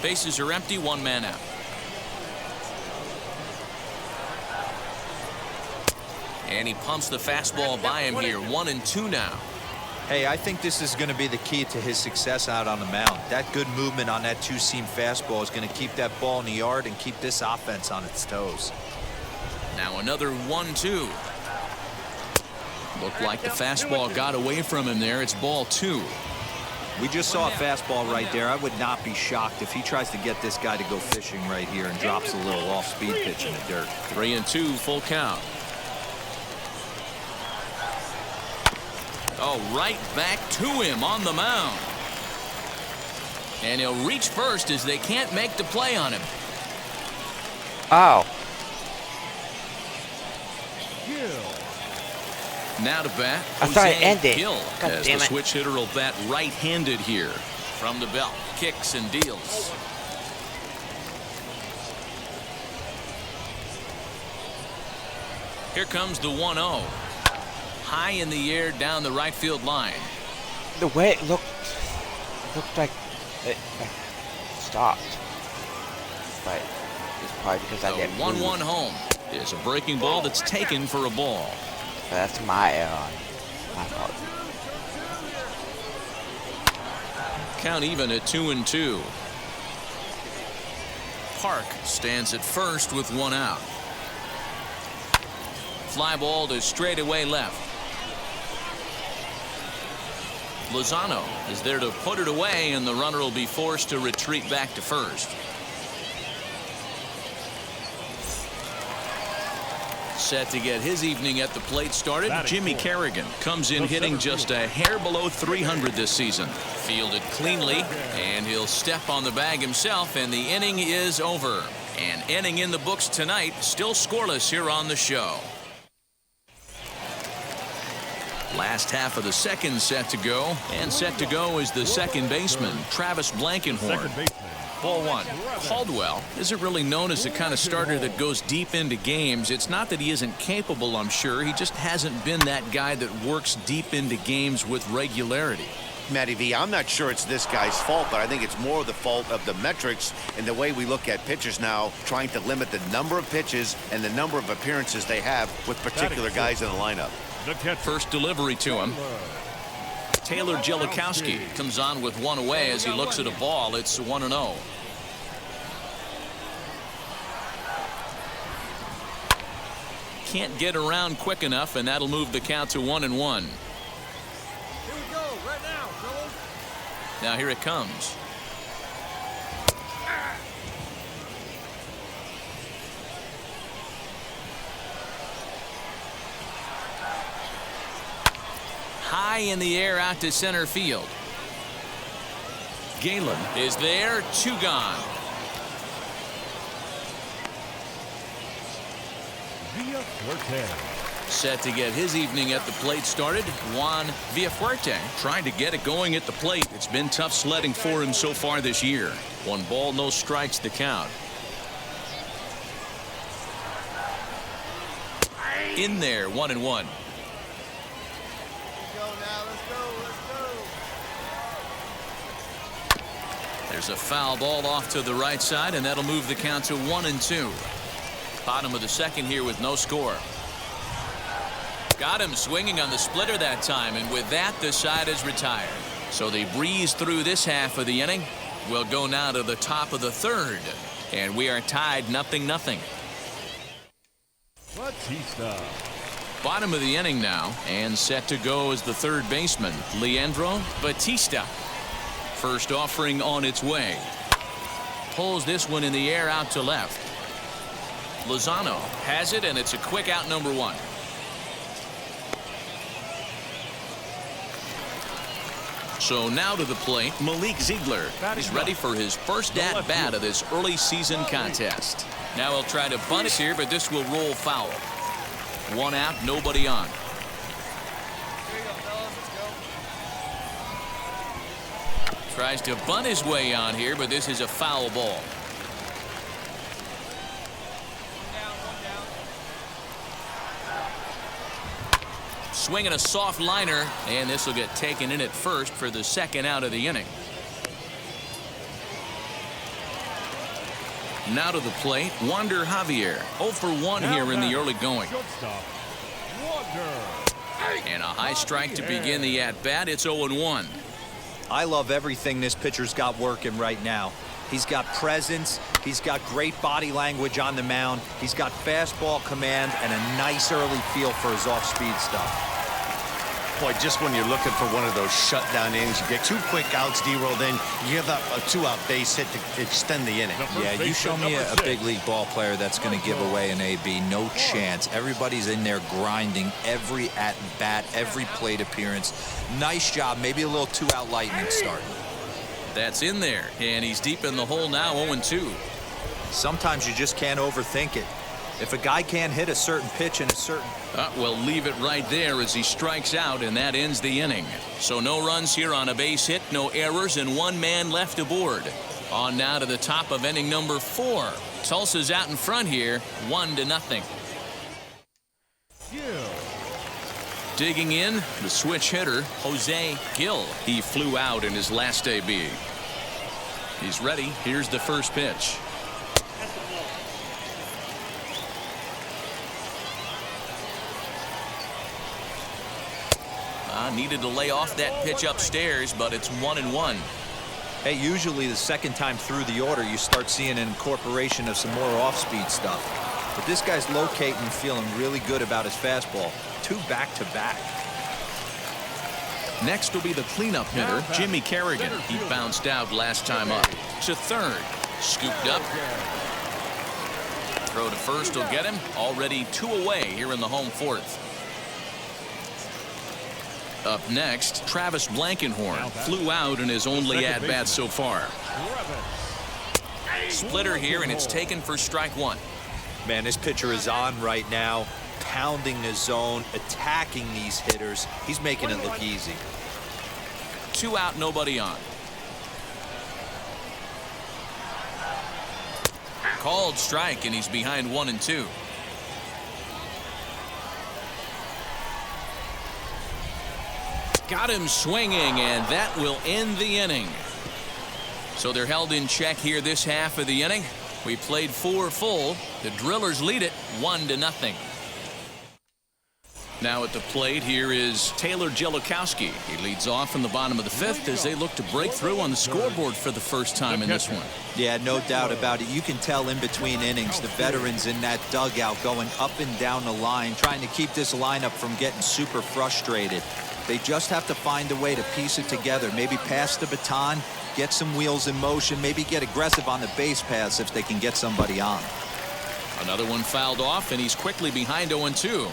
Bases are empty, 1 man out. And he pumps the fastball by him here. 1-2 now. Hey, I think this is going to be the key to his success out on the mound. That good movement on that two-seam fastball is going to keep that ball in the yard and keep this offense on its toes. Now another 1-2. Looked like the fastball got away from him there. It's ball 2. We just saw a fastball right there. I would not be shocked if he tries to get this guy to go fishing right here and drops a little off-speed pitch in the dirt. 3-2, full count. Oh, right back to him on the mound. And he'll reach first as they can't make the play on him. Oh. Now to bat, I thought it Jose ended. Gil, God as damn the it. switch hitter will bat right-handed here. From the belt, kicks and deals. Here comes the 1-0. High in the air down the right field line. The way it looked like it stopped. But it's probably because I The didn't 1-1 move. home is a breaking ball that's taken for a ball. But that's my error. My fault. Count even at 2-2. Park stands at first with 1 out. Fly ball to straightaway left. Lozano is there to put it away, and the runner will be forced to retreat back to first. Set to get his evening at the plate started. Jimmy Kerrigan comes in hitting just a hair below 300 this season. Fielded cleanly, and he'll step on the bag himself, and the inning is over. An inning in the books tonight, still scoreless here on the show. Last half of the second set to go, and set to go is the second baseman, Travis Blankenhorn. Ball 1. Caldwell isn't really known as the kind of starter that goes deep into games. It's not that he isn't capable, I'm sure. He just hasn't been that guy that works deep into games with regularity. Matty V, I'm not sure it's this guy's fault, but I think it's more the fault of the metrics and the way we look at pitchers now, trying to limit the number of pitches and the number of appearances they have with particular guys in the lineup. First delivery to him. Taylor Jellikowski comes on with 1 away as he looks at a ball. It's 1-0. Can't get around quick enough, and that'll move the count to 1-1. Here we go, right now, fellas. Now here it comes. high in the air out to center field. Galen is there, 2 gone. Set to get his evening at the plate started, Juan Villafuerte. Trying to get it going at the plate. It's been tough sledding for him so far this year. 1 ball, no strikes to count. In there, 1-1. There's a foul ball off to the right side, and that'll move the count to 1-2. Bottom of the second here with no score. Got him swinging on the splitter that time, and with that, the side is retired. So they breeze through this half of the inning. We'll go now to the top of the third, and we are tied 0-0. Batista. Bottom of the inning now, and set to go is the third baseman, Leandro Batista. First offering on its way. Pulls this one in the air out to left. Lozano has it, and it's a quick out, number 1. So now to the plate, Malik Ziegler. He's ready for his first at-bat of this early season contest. Now he'll try to bunt it here, but this will roll foul. 1 out, nobody on. Tries to bunt his way on here, but this is a foul ball. Swinging a soft liner, and this will get taken in at first for the second out of the inning. Now to the plate, Wander Javier. 0 for 1 here in the early going. And a high strike to begin the at-bat. It's 0-1. I love everything this pitcher's got working right now. He's got presence. He's got great body language on the mound. He's got fastball command and a nice early feel for his off-speed stuff. Boy, just when you're looking for one of those shutdown innings, you get 2 quick outs, D-roll, then you give up a 2-out base hit to extend the inning. Yeah, you show me a big league ball player that's going to give away an AB. No chance. Everybody's in there grinding every at-bat, every plate appearance. Nice job. Maybe a little 2-out lightning start. That's in there, and he's deep in the hole now, 0-2. Sometimes you just can't overthink it. If a guy can't hit a certain pitch in a certain... We'll leave it right there as he strikes out, and that ends the inning. So no runs here on a base hit, no errors, and 1 man left aboard. On now to the top of inning number 4. Tulsa's out in front here, 1-0. Digging in, the switch hitter, Jose Gil. He flew out in his last AB. He's ready. Here's the first pitch. Needed to lay off that pitch upstairs, but it's 1-1. Hey, usually the second time through the order, you start seeing an incorporation of some more off-speed stuff. But this guy's locating and feeling really good about his fastball. 2 back-to-back. Next will be the cleanup hitter, Jimmy Kerrigan. He bounced out last time up. To third. Scooped up. Throw to first will get him. Already 2 away here in the home 4th. Up next, Travis Blankenhorn flew out in his only at-bat so far. Splitter here, and it's taken for strike 1. Man, this pitcher is on right now, pounding the zone, attacking these hitters. He's making it look easy. 2 out, nobody on. Called strike, and he's behind 1-2. Got him swinging, and that will end the inning. So they're held in check here this half of the inning. We played 4 full. The Drillers lead it 1-0. Now at the plate here is Taylor Jellikowski. He leads off in the bottom of the 5th as they look to break through on the scoreboard for the first time in this one. Yeah, no doubt about it. You can tell in between innings the veterans in that dugout going up and down the line, trying to keep this lineup from getting super frustrated. They just have to find a way to piece it together. Maybe pass the baton, get some wheels in motion, maybe get aggressive on the base paths if they can get somebody on. Another one fouled off, and he's quickly behind 0-2.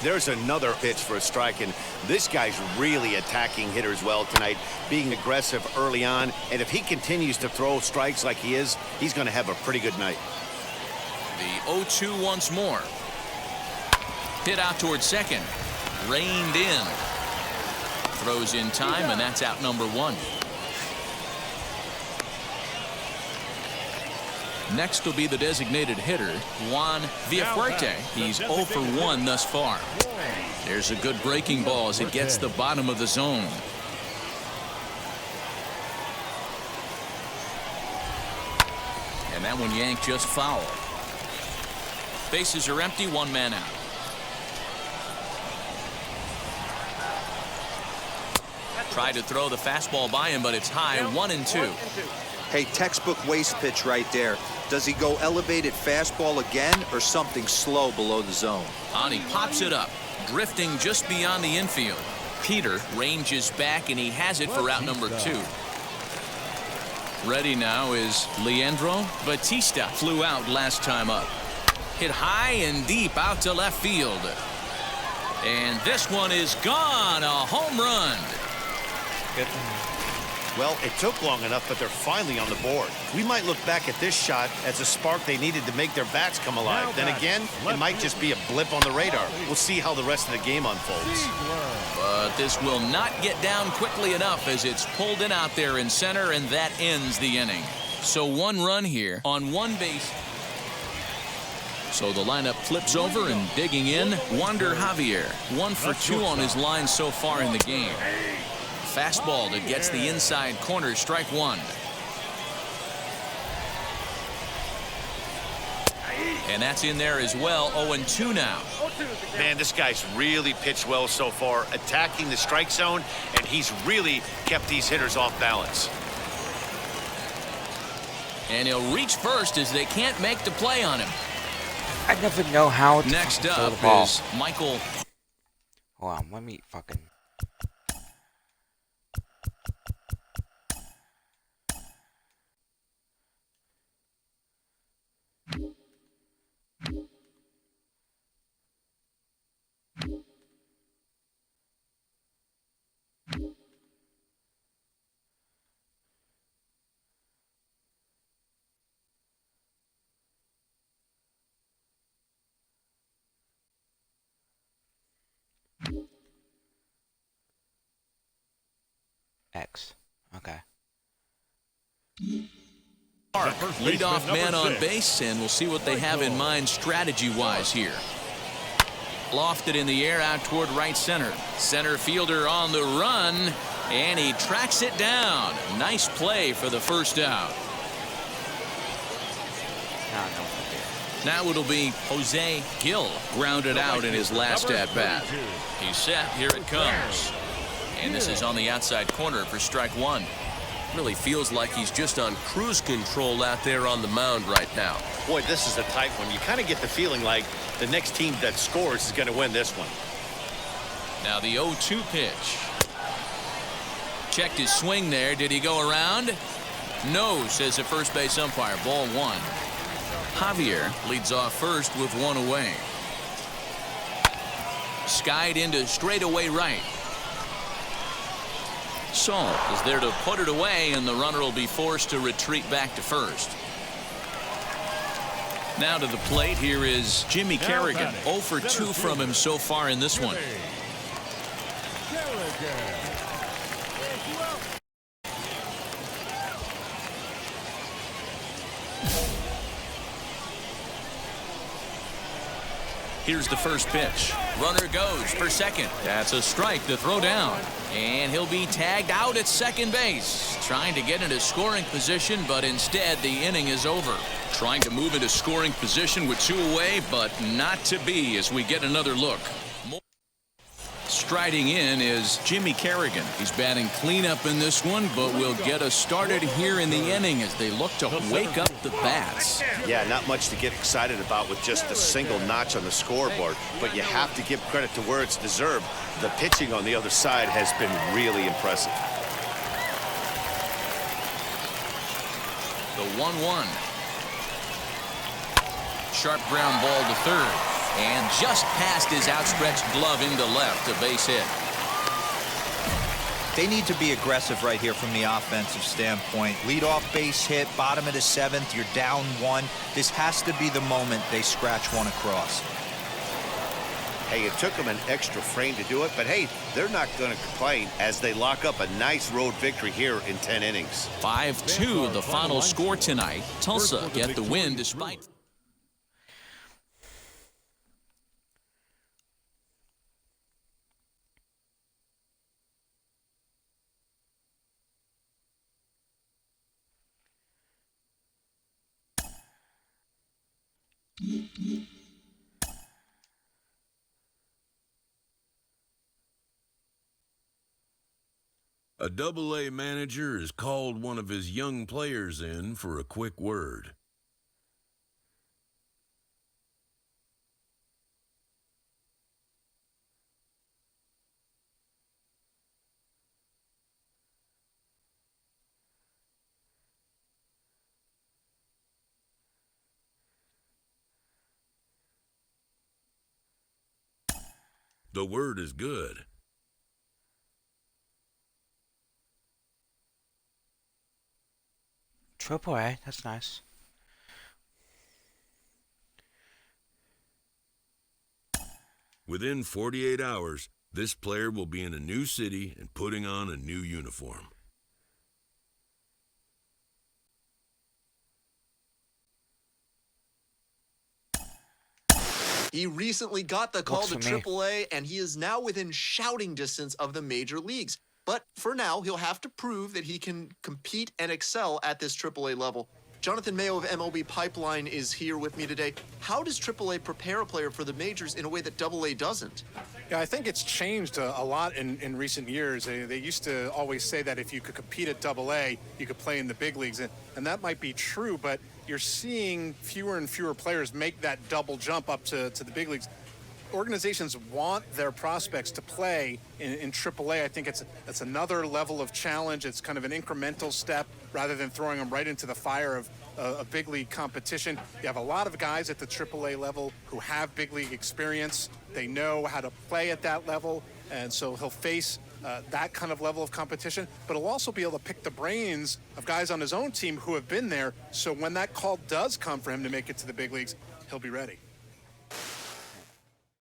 There's another pitch for a strike, and this guy's really attacking hitters well tonight, being aggressive early on, and if he continues to throw strikes like he is, he's going to have a pretty good night. The 0-2 once more. Hit out towards second. Reined in. Throws in time, and that's out number 1. Next will be the designated hitter, Juan Villafuerte. He's 0 for 1 thus far. There's a good breaking ball as it gets the bottom of the zone. And that one yanked just foul. Bases are empty, 1 man out. Tried to throw the fastball by him, but it's high, 1-2. Hey, textbook waste pitch right there. Does he go elevated fastball again or something slow below the zone? And he pops it up, drifting just beyond the infield. Peter ranges back, and he has it for out number 2. Ready now is Leandro Batista. Flew out last time up. Hit high and deep out to left field. And this one is gone. A home run. Good. Well, it took long enough, but they're finally on the board. We might look back at this shot as a spark they needed to make their bats come alive. Then again, it might just be a blip on the radar. We'll see how the rest of the game unfolds. But this will not get down quickly enough as it's pulled in out there in center, and that ends the inning. So 1 run here on 1 base. So the lineup flips over, and digging in, Wander Javier. 1 for 2 on his line so far in the game. Fastball that gets the inside corner, strike 1. And that's in there as well. 0-2 now. Man, this guy's really pitched well so far, attacking the strike zone, and he's really kept these hitters off balance. And he'll reach first as they can't make the play on him. I never know how to Next throw up the ball. is Michael. Hold on, let me fucking... X. Okay. Leadoff man on base, and we'll see what they have in mind strategy-wise here. Lofted in the air out toward right center. Center fielder on the run, and he tracks it down. Nice play for the first out. Now it'll be Jose Gil grounded out in his last at-bat. He's set. Here it comes. And this is on the outside corner for strike 1. Really feels like he's just on cruise control out there on the mound right now. Boy, this is a tight one. You kind of get the feeling like the next team that scores is going to win this one. Now the 0-2 pitch. Checked his swing there. Did he go around? No, says the first base umpire. Ball 1. Javier leads off first with 1 away. Skied into straightaway right. Saul is there to put it away, and the runner will be forced to retreat back to first. Now to the plate, here is Jimmy Kerrigan. 0 for 2 from him so far in this one. Here's the first pitch. Runner goes for second. That's a strike to throw down. And he'll be tagged out at second base. Trying to get into scoring position, but instead the inning is over. Trying to move into scoring position with 2 away, but not to be as we get another look. Striding in is Jimmy Kerrigan. He's batting cleanup in this one, but will get us started here in the inning as they look to wake up the bats. Yeah, not much to get excited about with just a single notch on the scoreboard, but you have to give credit to where it's deserved. The pitching on the other side has been really impressive. The 1-1. Sharp ground ball to third. And just past his outstretched glove into left, a base hit. They need to be aggressive right here from the offensive standpoint. Lead-off base hit, bottom of the seventh, you're down one. This has to be the moment they scratch one across. Hey, it took them an extra frame to do it, but hey, they're not going to complain as they lock up a nice road victory here in 10 innings. 5-2 the final score tonight. Tulsa get the win despite... A Double-A manager has called one of his young players in for a quick word. The word is good. AAA, that's nice. Within 48 hours, this player will be in a new city and putting on a new uniform. He recently got the call to AAA, and he is now within shouting distance of the major leagues. But for now, he'll have to prove that he can compete and excel at this AAA level. Jonathan Mayo of MLB Pipeline is here with me today. How does AAA prepare a player for the majors in a way that AA doesn't? Yeah, I think it's changed a lot in recent years. They used to always say that if you could compete at AA, you could play in the big leagues. And that might be true, but you're seeing fewer and fewer players make that double jump up to the big leagues. Organizations want their prospects to play in AAA. I think it's another level of challenge. It's kind of an incremental step rather than throwing them right into the fire of a big league competition. You have a lot of guys at the AAA level who have big league experience. They know how to play at that level, and so he'll face that kind of level of competition, but he'll also be able to pick the brains of guys on his own team who have been there, so when that call does come for him to make it to the big leagues, he'll be ready.